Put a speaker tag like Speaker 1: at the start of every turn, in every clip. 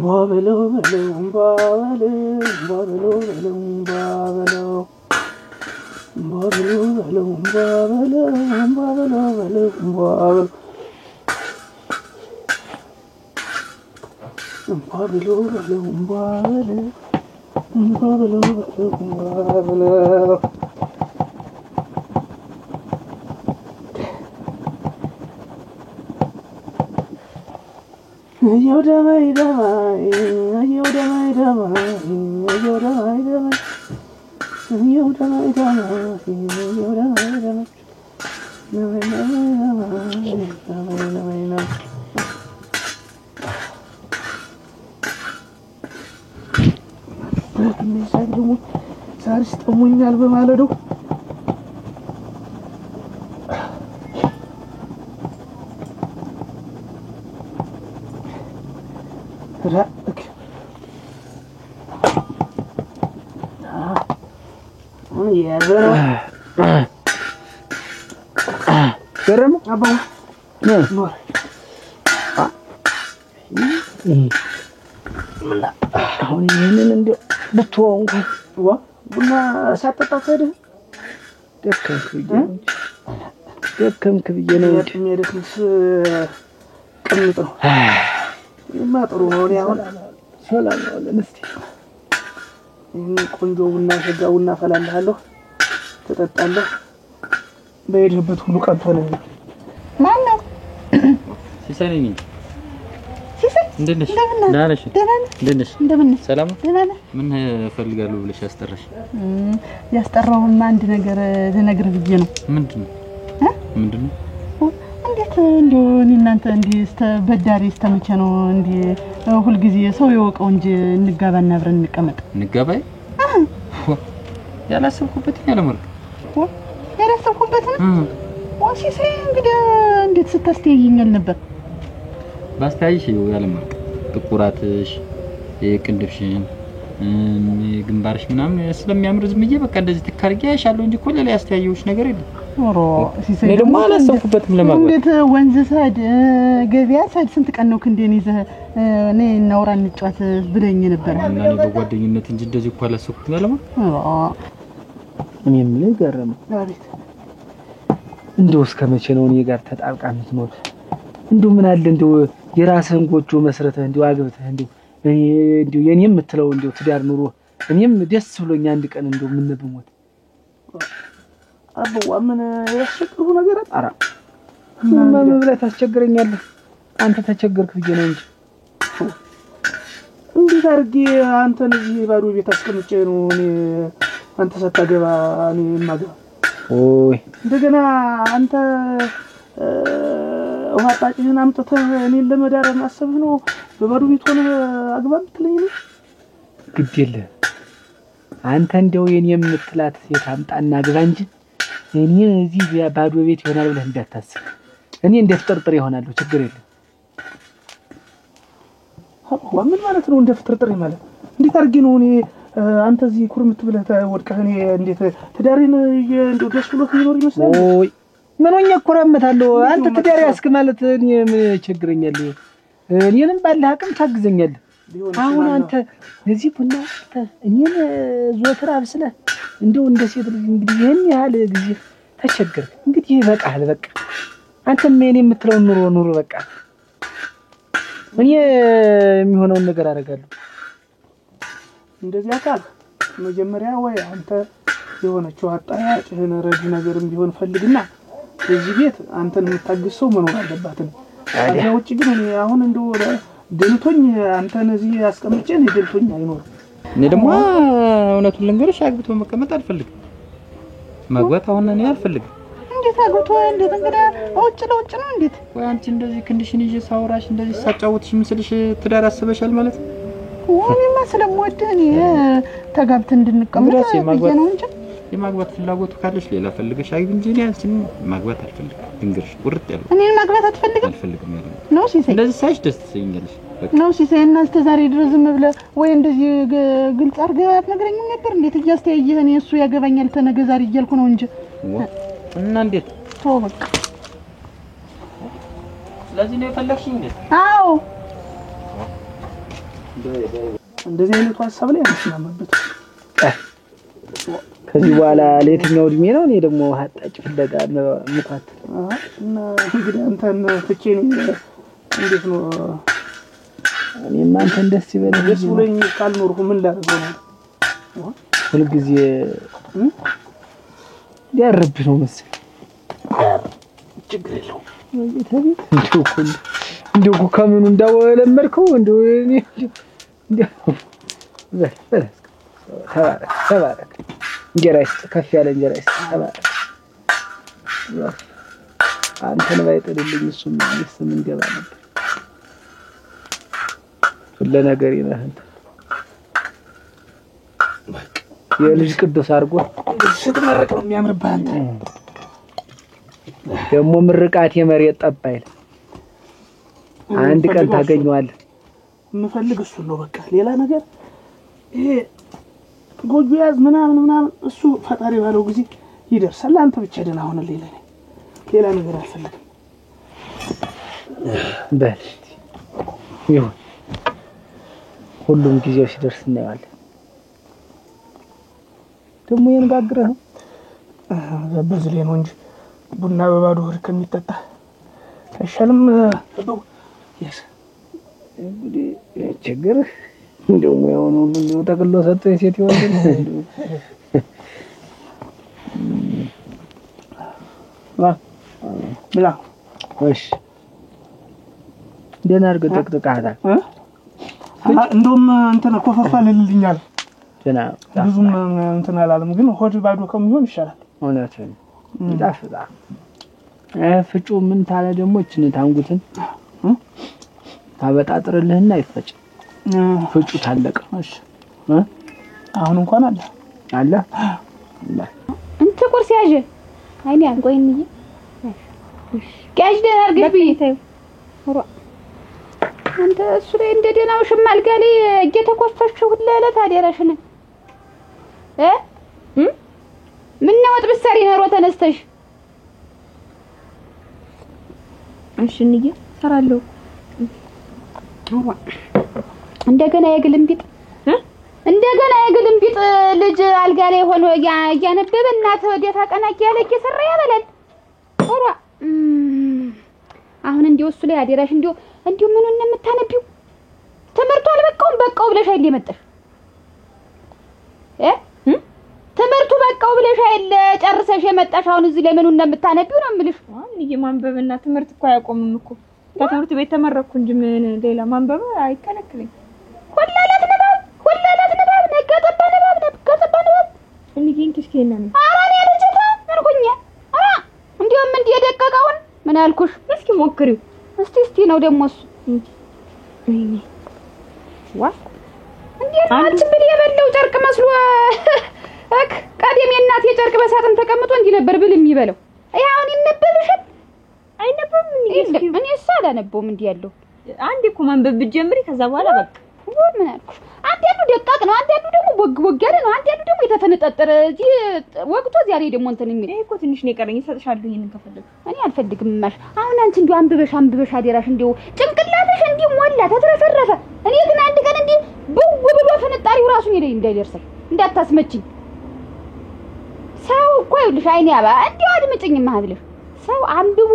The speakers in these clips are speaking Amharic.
Speaker 1: Babelo babelo babelo babelo babelo babelo babelo babelo babelo babelo Yoda mai damai Yoda mai damai Yoda mai damai Yoda mai damai Yoda mai damai ሳርስ ጠሙኛል በማለዶ رأك يا زلمة جرم أبا نور لا هون هنا ندي بتوعهم وا بنا ساتة تاده دكم كبيجنا ميرك نس كميته ما تروحون يا ولد سلام ولا نستي ቆንጆውና ሸጋውና ፈላልሃለሁ ተጠጣለሁ በሄድበት ሁሉ ቀንቶ ነው ማን ነው ሲሳይ ነኝ ሲሳይ እንደነሽ ዳነሽ እንደነሽ እንደምን ሰላም ምን ፈልጋለሁ ብለሽ ያስጠራሽ ያስጠራውማ አንድ ነገር ልነግር ብዬ ነው ምንድነው እንዴት እንደው እናንተ እንዴ በዳሪ እስተመቼ ነው እንዴ ሁሉ ጊዜ ሰው ይወቀው እንጂ እንጋባና አብረን እንቀመጥ እንጋባይ ያላሰብኩበት ያለመርክ ያላሰብኩበት ወሲሴ እንግዲህ እንዴት ስታስተያየኛል ነበር ባስተያይሽ ያለመርክ ጥቁራትሽ የቅንድፍሽን ግንባርሽ ምናምን ስለሚያምር ዝምዬ በቃ እንደዚህ ትካርጊ ያሻለው እንጂ ኮለ ላይ ያስተያየውሽ ነገር የለም ኦሮ ሲሴ ደግሞ አላሰብኩበትም ለማግባት እንዴት ወንዝ ሳድ ገበያ ሳድ ስንት ቀን ነው ክንዴን ይዘህ እኔ እናውራ እንጫወት ብለኝ ነበር እና እኔ በጓደኝነት እንጂ እንደዚህ እኮ አላሰብኩትም ያለማ እኔም ልገረም አቤት እንደው እስከመቼ ነው እኔ ጋር ተጣብቃ የምትኖር እንደው ምን አለ እንደው የራስህን ጎጆ መስረተህ እንደው አግብተህ እንደው የኔም የምትለው እንደው ትዳር ኑሮ እኔም ደስ ብሎኝ አንድ ቀን እንደው ምን ብሞት አባዋ ምን ያስቸግሩ ነገር አጣራ ምን ብለህ ታስቸግረኛለህ አንተ ተቸገርክ ብዬ ነው እንጂ እንዴት አድርጌ አንተን እዚህ ባዶ ቤት አስቀምጬ ነው እኔ አንተ ሳታገባ እኔ ማገባ ኦይ እንደገና አንተ ወጣጭህን አምጥተህ እኔን ለመዳር ማሰብህ ነው በባዶ ቤት ሆነ አግባ ትለኝ ነው ግድ የለም አንተ እንደው የኔ የምትላት ሴት አምጣና አግባ እንጂ እኔ እዚህ ባዶ ቤት ይሆናል ብለህ እንዳታስብ እኔ እንደፍጥርጥር ይሆናል ችግር የለም ወምን ማለት ነው እንደፍጥርጥር ማለት እንዴት አድርጌ ነው እኔ አንተ እዚህ ኩርምት ብለህ ወድቀህ እኔ እንዴት ትዳሬን እንደው ደስ ብሎት ይኖር ይመስላል ኦይ ምን ሆኜ ኩርምታለሁ አንተ ትዳር ያስክ ማለት እኔ ምን ቸግረኛል እኔንም ባለህ አቅም ታግዘኛለህ አሁን አንተ እዚህ ቡና እኔን ዞትራ አብስለህ እንደው እንደ ሴት ልጅ እንግዲህ ይሄን ያህል ጊዜ ተቸገርክ እንግዲህ ይበቃል በቃ አንተም እኔ የምትለው ኑሮ በቃ እኔ የሚሆነውን ነገር አደርጋለሁ እንደዚህ አካል መጀመሪያ ወይ አንተ የሆነችው አጣያጭህን ረዲ ነገርም ቢሆን ፈልግና እዚህ ቤት አንተን የምታግሰው መኖር አለባት አያ ውጪ ግን እኔ አሁን እንደው ደልቶኝ አንተን እዚህ አስቀምጬን ደልቶኝ አይኖር እኔ ደግሞ እውነቱን ልንገርሽ አግብቶ መቀመጥ አልፈልግም ማግባት አሁን እኔ አልፈልግም እንዴት አግብቶ እንዴት እንግዳ ወጭ ለውጭ ነው እንዴት ወይ አንቺ እንደዚህ ክንድሽን ይዤ ሳውራሽ እንደዚህ ሳጫውትሽ ምስልሽ ትዳር አስበሻል ማለት ወኔማ ስለምወድህ እኔ ተጋብተን እንድንቀመጥ ነው እንጂ
Speaker 2: የማግባት ፍላጎቱ ካለሽ ሌላ ፈልገሽ አግቢ እንጂ እኔ አንቺን ማግባት አልፈልግም። ድንግርሽ ቁርጥ ያለው
Speaker 3: እኔን ማግባት አልፈልግም
Speaker 2: ያለው
Speaker 3: ነው ሲሳይ።
Speaker 2: እንደዚህ ሳይሽ ደስ ትይኛለሽ
Speaker 3: ነው ሲሳይ። እና እስከ ዛሬ ድረስ ዝም ብለህ ወይ እንደዚህ ግልጽ አድርገህ አትነግረኝም ነበር? እንዴት እያስተያየህ እኔ እሱ ያገባኛል ተነገ ዛሬ እያልኩ ነው እንጂ
Speaker 2: እና እንዴት
Speaker 3: ተው በቃ።
Speaker 2: ስለዚህ ነው የፈለግሽኝ እንዴ?
Speaker 3: አዎ
Speaker 1: እንደዚህ አይነቱ ሐሳብ ላይ አንስማማበት።
Speaker 4: ከዚህ በኋላ ለየትኛው እድሜ ነው እኔ ደግሞ ሀጣጭ ፍለጋ ምኳት
Speaker 1: እና እንግዲህ አንተን ትቼኝ እንዴት ነው
Speaker 4: እኔማ አንተን ደስ ይበልህ
Speaker 1: ደስ ብሎኝ ካልኖርኩ ምን ላደርገው ነው?
Speaker 4: ሁሉ ጊዜ ያረብ ነው መሰለኝ።
Speaker 1: ችግር የለውም
Speaker 4: እንደው ከመኑ እንዳወለመርከው እንደው እኔ እንደው ተባረክ እንጀራ ይስጥ፣ ከፍ ያለ እንጀራ ይስጥ። ተባረክ አንተን ባይጥልልኝ እሱም ልስ ምን ገባ ነበር ሁሉ ነገር ይነህንተ የልጅ ቅዱስ አድርጎ
Speaker 1: ስትመረቅ ነው የሚያምርብህ አንተ።
Speaker 4: ደግሞ ምርቃት የመሬት ጠባይል አንድ ቀን ታገኘዋለህ።
Speaker 1: የምፈልግ እሱን ነው በቃ። ሌላ ነገር ይሄ ጎጆ ያዝ ምናምን እሱ ፈጣሪ ባለው ጊዜ ይደርሳል። አንተ ብቻ ደህና ሆነልኝ። ሌላ ነገር አልፈልግም።
Speaker 4: በል ይሁን፣ ሁሉም ጊዜው ሲደርስ እናየዋለን። ደግሞ የነጋግረህ ነው
Speaker 1: በዚህ ላይ ነው እንጂ ቡና በባዶ ሆድ ከሚጠጣ አይሻልም? ይስ
Speaker 4: እንግዲህ ችግር እንደው ያውን ሁሉ እንደው ተቀሎ ሰጥቶ የሴት ይወንድ
Speaker 1: ብላ
Speaker 4: እሺ ደህና አድርገህ ጠቅጥቀሃታል።
Speaker 1: እንደውም እንትን ኮፈፋ ልልልኛል።
Speaker 4: ደህና
Speaker 1: ብዙም እንትን አላለም፣ ግን ሆድ ባዶ ከሚሆን ይሻላል።
Speaker 4: እውነት ነው ይጣፍጣል። ፍጩ ምን ታለ ደግሞ እችን ታንጉትን ታበጣጥርልህና ይፈጭ ፍጩ ታለቀ። እሺ
Speaker 1: አሁን እንኳን አለ
Speaker 3: እንት ቁርስ ያዥ አይኔ አንቆይንዬ ጋጅ ደህና አድርገሽ ብይተው አንተ እሱ ላይ እንደደናው ሽማልጋ ላይ እየተኮፈሽ ሁላ ለታደረሽነ ምን ነው ወጥ ብትሰሪ ነው ተነስተሽ? እሺ እንዬ ሰራለሁ። እንደገና የግልምቢጥ ልጅ አልጋ ላይ ሆኖ ያነበበ እናት ወዲያ ቀና እያለ እየሰራ ያበላል። ኦራ አሁን እንዲው እሱ ላይ አደራሽ እንዲው ምኑን ነው የምታነቢው? ትምህርቱ አልበቃውም በቃው ብለሽ አይደል የመጣሽ? ትምህርቱ በቃው ብለሽ አይደል ጨርሰሽ የመጣሽ? አሁን እዚህ ላይ ምኑን ነው የምታነቢው ነው የምልሽ።
Speaker 5: አሁን ማንበብና ትምህርት እኮ አያቆምም እኮ። ከትምህርት ቤት ተመረኩ እንጂ ምን ሌላ ማንበብ አይከለክለኝ።
Speaker 3: ሁላላት ንባብ ነገጠባ ንባብ
Speaker 5: እንዴ እንኪስከና ነው
Speaker 3: አራኔ ልጅታ ምንኩኛ እንዲውም እንዲህ የደቀቀውን ምን አልኩሽ?
Speaker 5: እስኪ ሞክሪው
Speaker 3: እስቲ ነው ደሞስ
Speaker 5: እኔ ዋ
Speaker 3: እንዴ አንቺ ብል የበለው ጨርቅ መስሎ ቀደም የእናት የጨርቅ በሳጥን ተቀምጦ እንዲህ ነበር ብል የሚበለው። አሁን ይነበብሻል
Speaker 5: አይነበብም?
Speaker 3: እኔ ሳላነበውም እንዲህ ያለው
Speaker 5: አንዴ እኮ ማንበብ ብትጀምሪ ከዛ በኋላ በቃ
Speaker 3: ምን አልኩሽ? አንዴዱ ደቃቅ ነው፣ አንዴዱ ደግሞ ቦግ ያለ ነው፣ አንዴዱ ደግሞ የተፈነጣጠረ እዚህ ወቅቱ እዚያ ላይ ደግሞ እንትን የሚል
Speaker 5: እኮ ትንሽ ነው የቀረኝ። እሰጥሻለሁ ይሄንን ከፈለግሽ።
Speaker 3: እኔ አልፈልግም ማሽ። አሁን አንቺ እንዲሁ አንብበሽ አደራሽ እንዲሁ ጭንቅላትሽ እንዲሁ ሞላ ተትረፈረፈ። እኔ ግን አንድ ቀን እንዲህ ብው ብሎ ፈነጣሪው ራሱን ይለኝ እንዳይደርሰኝ እንዳታስመችኝ። ሰው እኮ ይኸውልሽ አይኔ አባ እንዲሁ አድምጭኝ ማህብልሽ ሰው አንብቦ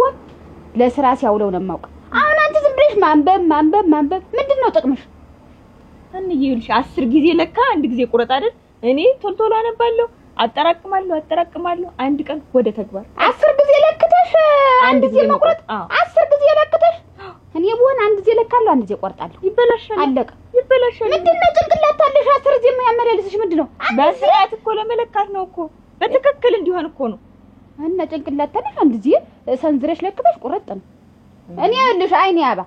Speaker 3: ለስራ ሲያውለው ነው የማውቅ። አሁን አንቺ ዝም ብለሽ ማንበብ ምንድነው ጥቅምሽ?
Speaker 5: ይኸውልሽ 10 ጊዜ ለካ አንድ ጊዜ ቁረጥ አይደል? እኔ ቶሎ አነባለሁ፣ አጠራቅማለሁ። አንድ ቀን ወደ ተግባር
Speaker 3: 10 ጊዜ ለክተሽ አንድ ጊዜ መቁረጥ 10 ጊዜ ለክተሽ እኔ ብሆን አንድ ጊዜ ለካለሁ፣ አንድ ጊዜ ቆርጣለሁ።
Speaker 5: ይበላሻል።
Speaker 3: አለቀ።
Speaker 5: ይበላሻል።
Speaker 3: ምንድነው ጭንቅላት ታለሽ 10 ጊዜ የሚያመላልስሽ ምንድነው?
Speaker 5: በስርዓት እኮ ለመለካት ነው እኮ በትክክል እንዲሆን እኮ ነው።
Speaker 3: እና ጭንቅላት ታለሽ አንድ ጊዜ ሰንዝረሽ ለክተሽ ቆረጥ ነው። እኔ ልሽ አይኔ አባ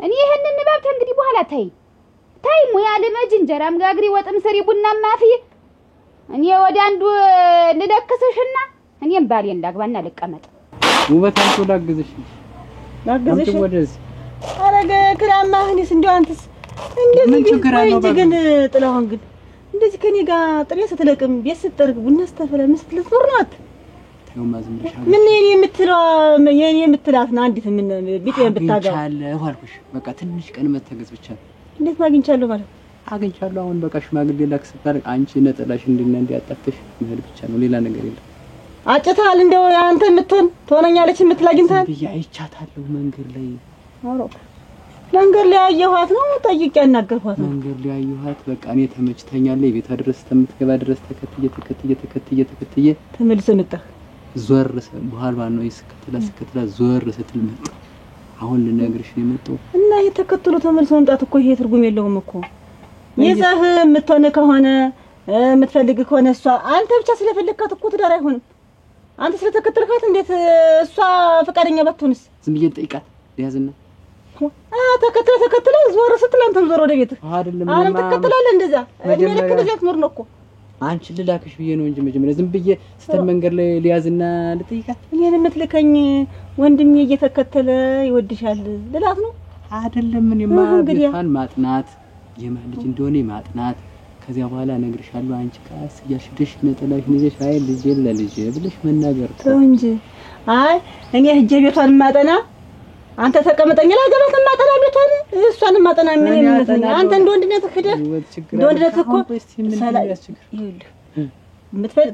Speaker 3: እኔ ይሄንን ንባብ እንግዲህ በኋላ ታይ ሙያ ልመጅ እንጀራም ጋግሪ ወጥም ስሪ ቡናም ማፊ እኔ ወደ አንዱ ልደክስሽና እኔም ባሌን ላግባና ልቀመጥ።
Speaker 2: ውበት አንቺ ላግዝሽ ወደዚህ
Speaker 5: አረገ ክራማህንስ እንደው አንተስ እንደዚህ ግን ጥላሁን ግን እንደዚህ ከኔ ጋር ጥሬ ስትለቅም ቤት ስትጠርግ ቡና ስትፈላ ምስትልት ኖርናት ምን የኔ የምትላት አንዲት ምን ቢጤን ብታጋው
Speaker 2: አለ አልኩሽ። በቃ ትንሽ ቀን መተገዝ ብቻ።
Speaker 5: እንዴት ማግኝቻለሁ ማለት
Speaker 2: አግኝቻለሁ። አሁን በቃ ሽማግሌ ላክስ ታርቅ አንቺ ነጠላሽ እንዲያጣፍሽ መሄድ ብቻ ነው፣ ሌላ ነገር የለም።
Speaker 5: አጭታል እንደው አንተ የምትሆን ትሆነኛለች የምትላግኝታል
Speaker 2: ብዬ አይቻታለሁ መንገድ ላይ
Speaker 5: መንገድ ላይ ያየኋት ነው ጠይቄ ያናገርኳት ነው።
Speaker 2: መንገድ ላይ ያየኋት በቃ እኔ ተመችተኛለች። ቤቷ ድረስ ተምትገባ ድረስ ተከትዬ
Speaker 5: ተመልሰ መጣ።
Speaker 2: ዞር በኋላ ነው ይስከተላ ዞር ስትል መጣ። አሁን ልነግርሽ ነው የመጣው
Speaker 5: እና የተከተሉ ተመልሶ መምጣት እኮ ይሄ ትርጉም የለውም እኮ። ይዘህ የምትሆነ ከሆነ የምትፈልግ ከሆነ እሷ አንተ ብቻ ስለፈለግካት እኮ ትዳር አይሆንም። አንተ ስለተከተልካት እንዴት እሷ ፈቃደኛ ባትሆንስ?
Speaker 2: ዝም ብዬ ጠይቃት ያዝና
Speaker 5: ተከተለ ዞር ስትል አንተም ዞር ወደ ቤት
Speaker 2: አይደለም
Speaker 5: አሁን ተከተላለ እንደዛ እኔ ለክ ትኖር ነው እኮ።
Speaker 2: አንቺ ልላክሽ ብዬ ነው እንጂ መጀመሪያ ዝም ብዬ ስትል መንገድ ላይ ሊያዝና ልጠይቃት።
Speaker 5: እኔን የምትልከኝ ወንድሜ እየተከተለ ይወድሻል ልላት ነው አይደለም?
Speaker 2: እኔማ ቤቷን ማጥናት የማን ልጅ እንደሆነ ማጥናት ከዚያ በኋላ እነግርሻለሁ። አንቺ ቃስ እያልሽ ነጠላሽን ይዘሽ አይ ልጄ ለልጄ ብለሽ መናገር
Speaker 5: ተው እንጂ። አይ እኔ ሂጅ ቤቷን ማጠና አንተ ተቀመጠኝ ላገባት ማጠና ቤቷን እሷን ማጠና ምን ይመስልኝ? አንተ እንደወንድነት ሄደ እንደወንድነት እኮ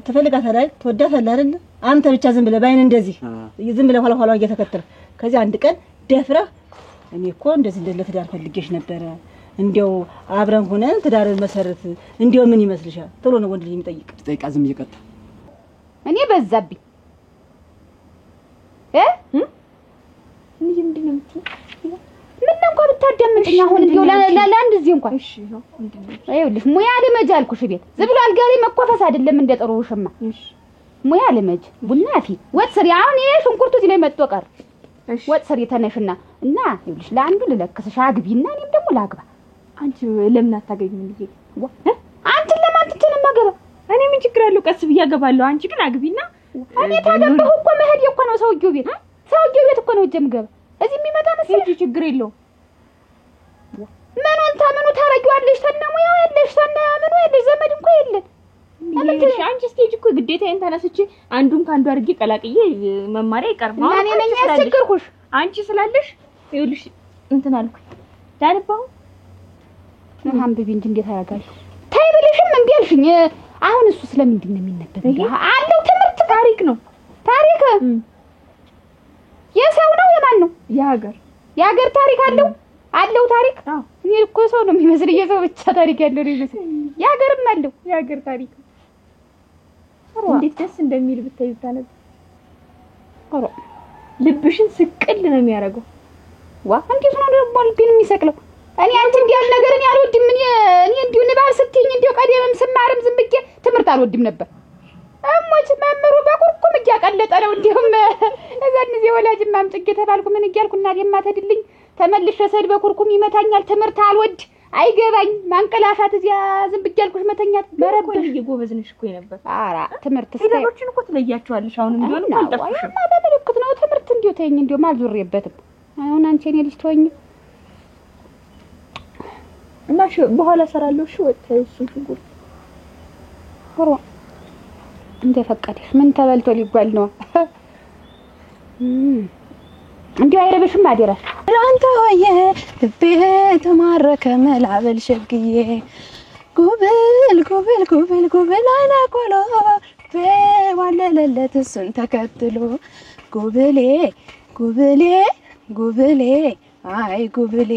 Speaker 5: ትፈልጋታለህ አይደል? ትወዳታለህ አይደል? አንተ ብቻ ዝም ብለህ ባይን እንደዚህ ዝም ብለህ ኋላ እየተከተልክ ከዚህ አንድ ቀን ደፍረህ እኔ እኮ እንደዚህ ለትዳር ፈልጌሽ ነበረ እንዴው አብረን ሆነን ትዳር መሰረት እንዴው ምን ይመስልሻል? ቶሎ ነው ወንድ ልጅ የሚጠይቅ
Speaker 2: ጠይቃ ዝም እየቀጣ
Speaker 3: እኔ በዛብኝ
Speaker 5: ምንድን ነው የምትይው?
Speaker 3: ምን እንኳን ብታደምጥኝ አሁን እንደው ለአንድ እዚህ እንኳን እሺ ነው ምንድን ነው አይውልሽ ሙያ ልመጅ አልኩሽ። ቤት ዝም ብሎ አልጋ ላይ መቆፈስ አይደለም እንደ ጥሩ ውሽማ። እሺ ሙያ ልመጅ ቡናፊ ወጥ ስሪ። አሁን ይሄ ሽንኩርቱ እዚህ ላይ መጥቶ ቀር ወጥ ስሪ ተነሽና እና ይውልሽ ለአንዱ ልለክስሽ አግቢና እኔም ደግሞ ላግባ።
Speaker 5: አንቺ ለምን አታገቢም ልጄ?
Speaker 3: አንቺን ለማን ትችል ማገባ?
Speaker 5: እኔ ምን ችግር አለው? ቀስ ብዬ አገባለሁ። አንቺ ግን አግቢና
Speaker 3: እኔ ታገባሁ እኮ መሄድ እኮ ነው ሰውዬው ቤት እኮ ነው ጀምገባ እዚህ የሚመጣ መሰለኝ።
Speaker 5: ችግር የለው።
Speaker 3: ምኑን ታረጊዋለሽ? ተነሙያው ያለሽ ምኑ ያለሽ ዘመድ እንኳን የለን።
Speaker 5: አንቺ ስቴጅ እኮ ግዴታዬን ተነስቼ አንዱን ካንዱ አድርጌ ቀላቅዬ መማሪያ ይቀርማ።
Speaker 3: እኔ ነኝ ያስቸገርኩሽ።
Speaker 5: አንቺ ስላለሽ ይኸውልሽ እንትን አልኩኝ ዳንባው
Speaker 3: አንብቢ እንጂ እንዴት አያጋልሽ? ታይ ብለሽም እምቢ አልሽኝ። አሁን እሱ ስለምንድን ነው የሚነበበው? አለው ትምህርት ታሪክ ነው። ታሪክ የሰው ነው የማን ነው? የሀገር ታሪክ አለው ታሪክ። እኔ እኮ ሰው ነው የሚመስል የሰው ብቻ ታሪክ ያለው ነው የሚመስል። የሀገርም አለው የሀገር ታሪክ።
Speaker 5: እንዴት ደስ እንደሚል ብታዩ ታነብ። ልብሽን ስቅል ነው የሚያደርገው።
Speaker 3: እንዴት ነው ደግሞ ልቤን የሚሰቅለው? እኔ አንቺ እንዲህ ያለ ነገር እኔ አልወድም። እኔ እንዲሁ ንባብ ስትይኝ እንዲሁ ቀደምም ስማርም ዝም ብዬ ትምህርት አልወድም ነበር። እሞች መምሩ በኩርኩም እያቀለጠ ነው። እንዲሁም እዛን ጊዜ ወላጅም አምጥጌ ተባልኩ ምን እያልኩ እናቴማ ተድልኝ ተመልሼ ሰድ በኩርኩም ይመታኛል። ትምህርት አልወድ አይገባኝ ማንቀላፋት እዚያ ዝም ብዬ አልኩሽ መተኛት
Speaker 5: በረበሽ ጎበዝ ነሽ እኮ ነበር።
Speaker 3: ኧረ ትምህርት
Speaker 5: ሌሎችን እኮ ትለያቸዋለሽ። አሁን እንዲሆን አልጠፋሽም።
Speaker 3: በምልክት ነው ትምህርት እንዲሁ ተይኝ እንዲሁ ማልዙሬበትም። አሁን አንቺ እኔ ልጅ ተወኝ
Speaker 5: እና በኋላ ሰራለሁ። እሺ ወጣው እሱ ሽጉር
Speaker 3: እንደፈቀደሽ ምን ተበልቶ ሊጓል ነው? እንዴ አይረብሽም አደረሽ
Speaker 6: አንተ ሆየ ልቤ ተማረከ መላበል ሸግዬ ጉብል አይነ ቆሎ ዋለለለት እሱን ተከትሎ ጉብሌ አይ ጉብሌ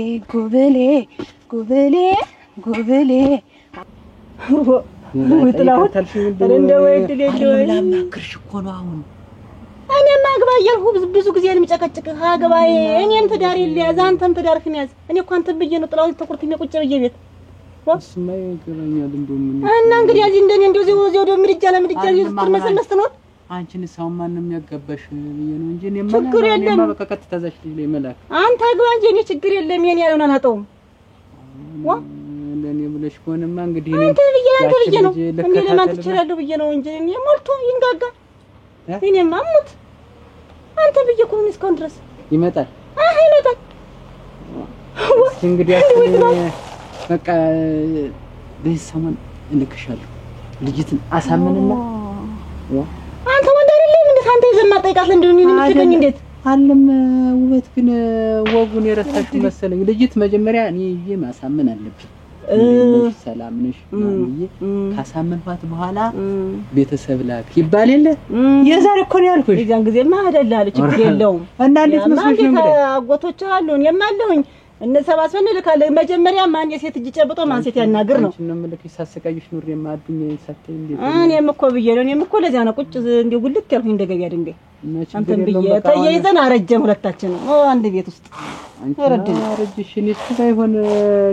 Speaker 5: ወጥላው እንደው ወይድል
Speaker 2: ለማክርሽ እኮ ነው። አሁን
Speaker 5: እኔ ማግባ እያልኩ ብዙ ጊዜ ልምጨቀጭቅ አግባዬ እኔን ትዳር ይያዝ አንተም ትዳርክን ያዝ። እኔ እኮ አንተም ብዬ ነው ጥላው ተቆርጥኝ ቁጭ ብዬ ቤት
Speaker 2: እሱማ ይገባኛል። እንደውም
Speaker 5: እና እንግዲህ ያዚ እንደኔ እንደው ዘው ደው ምድጃ ለምድጃ ይዝጥር መሰለስት ነው።
Speaker 2: አንቺን ሰው ማንንም ያጋባሽ ብዬ ነው እንጂ እኔ
Speaker 5: ችግር የለም።
Speaker 2: በቃ ቀጥታ ዛሽ ልጅ ላይ መላክ
Speaker 5: አንተ አግባ እንጂ እኔ ችግር የለም። የኔ ያለውን አላጠውም
Speaker 2: ለኔ ብለሽ ብለሽ ሆነማ እንግዲህ
Speaker 5: አንተ ብዬ ነው እኔ ለማን ትችላለህ ብዬ ነው እንጂ እኔ ሞልቶ ይንጋጋ እኔማ አሙት አንተ ብዬ እኮ ነው እስካሁን ድረስ
Speaker 2: ይመጣል
Speaker 5: ይመጣል
Speaker 2: እንግዲህ በቃ በሰሞን እንልክሻለሁ ልጅትን አሳምንና
Speaker 5: አንተ ወንድ አይደለም እንዴ አንተ ይዘማ ጠይቃት እንደሆነ የምትገኝ እንዴት
Speaker 2: አለም ውበት ግን ወጉን የረሳሽ መሰለኝ ልጅት መጀመሪያ እኔ ይሄ ማሳመን አለብኝ ሰላም ነሽ ማምዬ ካሳመንኳት በኋላ ቤተሰብ ላክ ይባል የለ የዛሬ እኮ ነው ያልኩሽ
Speaker 5: የዛን ጊዜማ አይደላል ችግር የለውም
Speaker 2: እና እንዴት መስሎሽ ነው እንግዲህ
Speaker 5: አጎቶች አሉን የማለሁኝ እነሰባስበን ልካለ መጀመሪያ ማን የሴት እጅ ጨብጦ ማን ሴት ያናግር ነው
Speaker 2: እኔም ልክሽ ሳሰቃይሽ ኑር የማድኝ ሰተኝ እንዴት
Speaker 5: እኔም እኮ ብዬ ነው እኔም እኮ ለዚያ ነው ቁጭ እንዴ ጉልት ያልኩኝ እንደገቢያ ድንጋይ አንተም ብዬ ተያይዘን አረጀን ሁለታችን አንድ ቤት ውስጥ
Speaker 2: አረጀሽ እኔ ሳይሆን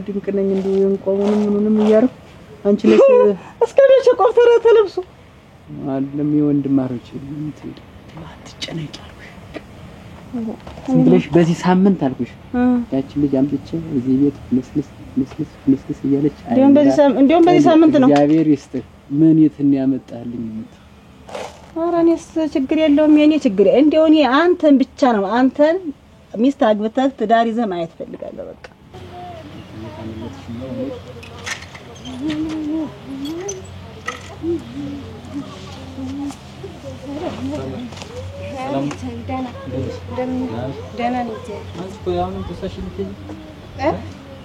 Speaker 2: ድንቅ ነኝ እንዴ እንቆሙንም ምኑንም እያረኩ አንቺ ነሽ
Speaker 5: እስከነሽ ቆርተረ ተለብሶ
Speaker 2: አለም የወንድማሮች እንትን አትጨነቂ እንግሊሽ በዚህ ሳምንት አልኩሽ ያቺ ልጅ አምጥቼ እዚህ ቤት መስልስ እያለች
Speaker 5: እንደውም በዚህ ሳምንት ነው
Speaker 2: እግዚአብሔር ይስጥ ምን የትን ያመጣልኝ
Speaker 5: ኧረ እኔስ ችግር የለውም የኔ ችግር እንደው እኔ አንተን ብቻ ነው አንተን ሚስት አግብተህ ትዳር ይዘህ ማየት ፈልጋለሁ በቃ
Speaker 7: ሰላም ደህና ነኝ አንቺ ያውን ተሳሽልኝ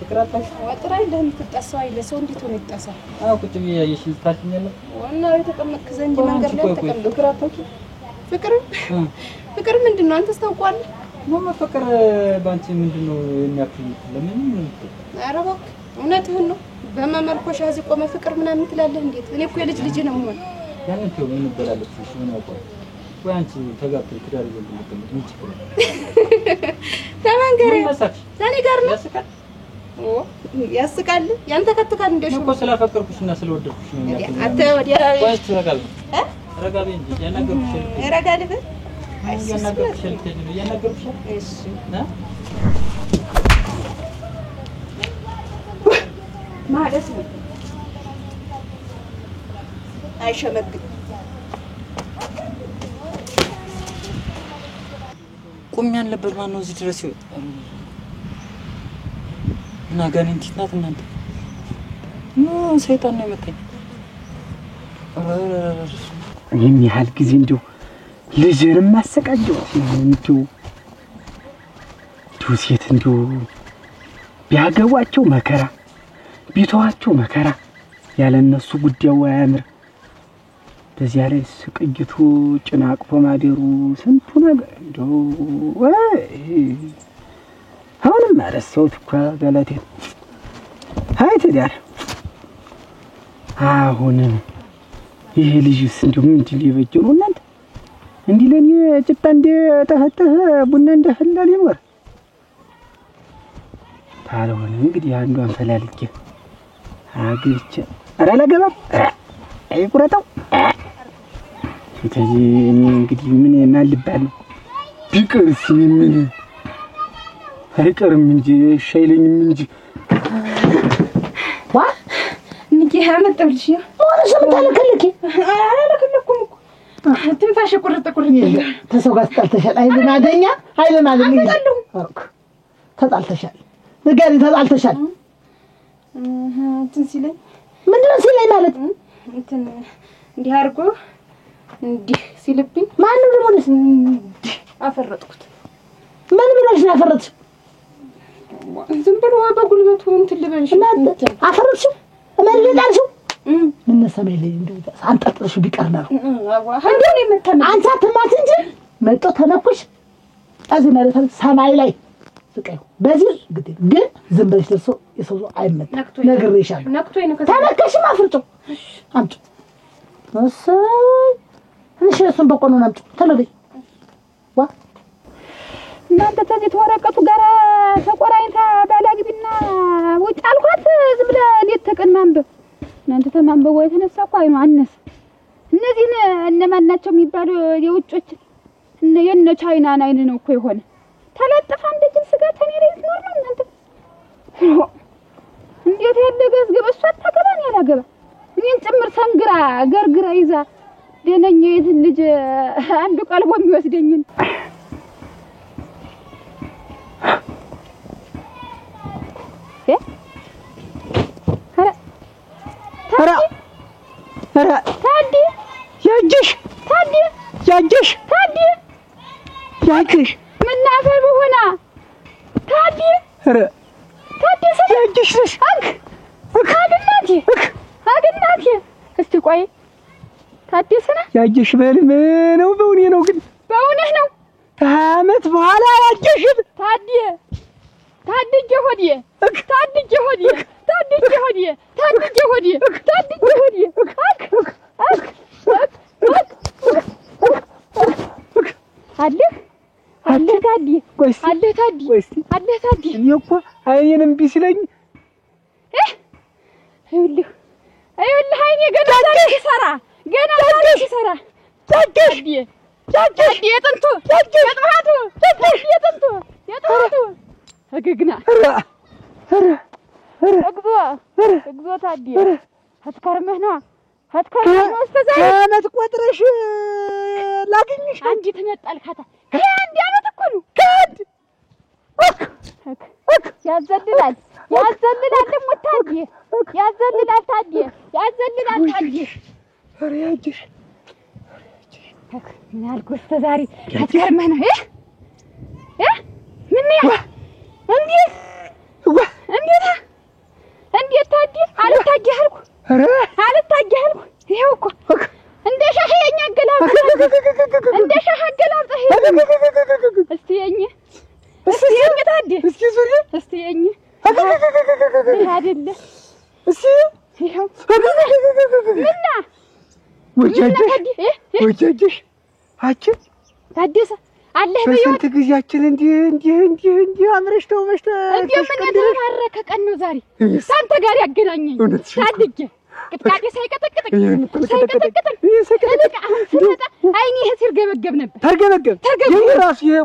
Speaker 7: ፍቅራታሽ ወጥራ እንደም ተጣሳው አይለ ሰው እንዴት ሆነ ይጣሳው ቁጭ ብያየሽ ታልኛለህ ዋና የተቀመጥክ ዘንድ መንገድ ላይ ተቀመጥክ ፍቅራታሽ ፍቅር ምንድነው አንተስ ታውቋለህ ማማ ፍቅር ባንቺ ምንድነው የሚያክል ለምን ኧረ እባክህ እውነትህን ነው በመመርኮሻ እዚህ ቆመ ፍቅር ምናምን ትላለህ እንዴት እኔ እኮ የልጅ ልጅ ነው ማለት ያንን ተው ምን ይበላለች ምን ያውቃል ወንቺ ተጋብተሽ ትዳር ይዘልኝ ምን ችግር ተመንገሬ ዘኔ ጋር ነው ያስቃል ያንተ ከተካል እንደሽ እኮ ስላፈቀርኩሽና ስለወደድኩሽ ነው ያከለ አንተ ወዲያ ወይስ ረጋል ረጋቤ እንጂ ያናገርኩሽ ረጋልበ ያናገርኩሽ ያናገርኩሽ እሺ ማለት ነው አይሸመግል ቁም ያለበት ማን ነው እዚህ ድረስ ይወጣ እና ጋኔን ትናት እናንተ ሰይጣን ነው የመጣኝ
Speaker 1: እኔም ያህል ጊዜ እንደው ልጅንም ማሰቃየው እንደው ሴት እንደው ቢያገቧቸው መከራ ቢተዋቸው መከራ ያለነሱ ጉዳዩ አያምር በዚያ ላይ ስቅይቱ ጭናቅፎ ማደሩ ስንቱ ነገር እንደው አሁንም ማረሰውት እኮ ገለቴ አይ ትዳር አሁንም ይሄ ልጅስ እንደው ምንድን ሊበጀው ነው እናንተ እንዲህ ለኔ ጭጣ እንደ ተህተህ ቡና እንደፈላል ይኖር ታልሆነ እንግዲህ አንዷን ፈላልቄ አግብቼ ኧረ አላገባም አይ ቁረጠው ስለዚህ እኔ እንግዲህ ምን ማልባል ቢቀርስ ምን አይቀርም እንጂ ሻይለኝም እንጂ
Speaker 7: ዋ እንጂ ያመጣልሽ ወራ ሰምታለከለኪ አላከለኩም እኮ ትንፋሽ ቁርጥ
Speaker 1: ተሰው ጋር ተጣልተሻል አይለማደኛ አይለማደኛ ተጣልተሻል ንገሪ ተጣልተሻል
Speaker 7: እንትን ሲለኝ
Speaker 1: ምንድነው ሲለኝ ማለት
Speaker 7: እንትን እንዲህ አድርጎ እንዲህ ሲልብኝ
Speaker 1: ማን ነው ደግሞ እንዲህ
Speaker 7: አፈረጥኩት
Speaker 1: ምን ብለሽ ነው አፈረጥሽ
Speaker 7: ዝም ብሎ በጉልበቱ እንትን ልበልሽ
Speaker 1: አፈረጥሽ ምን ልጣልሽ ምን ሰማይ ላይ እንደው አንጠጥርሽ ቢቀር ነው
Speaker 7: እንደው ነው መተማ
Speaker 1: አንቺ አትማት እንጂ መጥቶ ተነኩሽ እዚህ ማለት ሰማይ ላይ ስቀዩ በዚህ ግን ዝም ብለሽ ደርሶ የሰው አይመጣ ነግሬሻለሁ
Speaker 7: ነክቶኝ ነው
Speaker 1: ተነከሽ ማፍርጡ አምጡ እሺ እሱን በቆሎ አምጡ ተለበይ ዋ
Speaker 3: እናንተ ተዚህ ተወረቀቱ ጋር ተቆራኝታ ባላግቢና ወጭ አልኳት ዝም ብለ ሌት ተቀን ማንበብ እናንተ ተማንበብ ወይ ተነሳ እኮ አይኑ አነስ እነዚህን እነማን ናቸው የሚባሉ የውጮች የነ ቻይና አይን ነው እኮ የሆነ ተለጥፋ እንደዚህ ስጋ ተኔ ላይ ትኖር ነው እናንተ እንዴ እንዴት ያለ ገዝገብ እሷ አታገባኝ ያላገባ እኔን ጭምር ሰንግራ ገርግራ ይዛ ደነኛ የት ልጅ አንዱ ቀልቦ የሚወስደኝን ታዲ
Speaker 4: ያጅሽ
Speaker 3: ምን አፈር ሆና ታዲ
Speaker 4: ያጅሽ
Speaker 3: አግናቴ እስቲ ቆይ ታዲስና
Speaker 4: ያጅሽ በልም ነው በእውኔ ነው ግን
Speaker 3: በእውነት ነው
Speaker 4: ከዓመት በኋላ ያጅሽን
Speaker 3: ታድጄ ሆዴ አለ ታዲ
Speaker 4: እኔ እኮ አይኔን እምቢ ሲለኝ
Speaker 3: ይኸውልህ አይኔ ገና ሲሰራ የጥንቱ እግግና እግዞ ታዲ አትከርመህ ነው እስከ ዛሬ
Speaker 4: ዓመት ቆጥረሽ ላግኝሽ
Speaker 3: አንዲት ነጣልካታ ከአንድ ዓመት እኮ ነው ያዘልላል ደግሞ ታዲ ያዘልላል ታዲ
Speaker 4: ኧረ ያጅሽ
Speaker 3: ምን አልኩህ እስከ ዛሬ አትከርመህ ነው ምን ያ እንዴት ታዲ አልታገህልኩ ይኸው እኮ እንደ ሻህ የኛ አገላብጠህ እስቲ የኝ ታዲ እስቲ የኝ አይደለ
Speaker 4: እስቲ
Speaker 3: ይኸው ምና
Speaker 4: ወጃጅሽ አቺ
Speaker 3: ታዲስ አለህ
Speaker 4: በስንት ጊዜያችን እንዲህ አምረሽ ተውበሽ
Speaker 3: እንዴ ምን የተማረከ ቀን ነው ዛሬ ሳንተ ጋር ያገናኘኝ ታድጄ ቅጥቃጤ ሳይቀጠቅጥኝ አሁን ስመጣ አይኔ ሲርገበገብ ነበር
Speaker 4: ተርገበገብ ራሱ ይሄ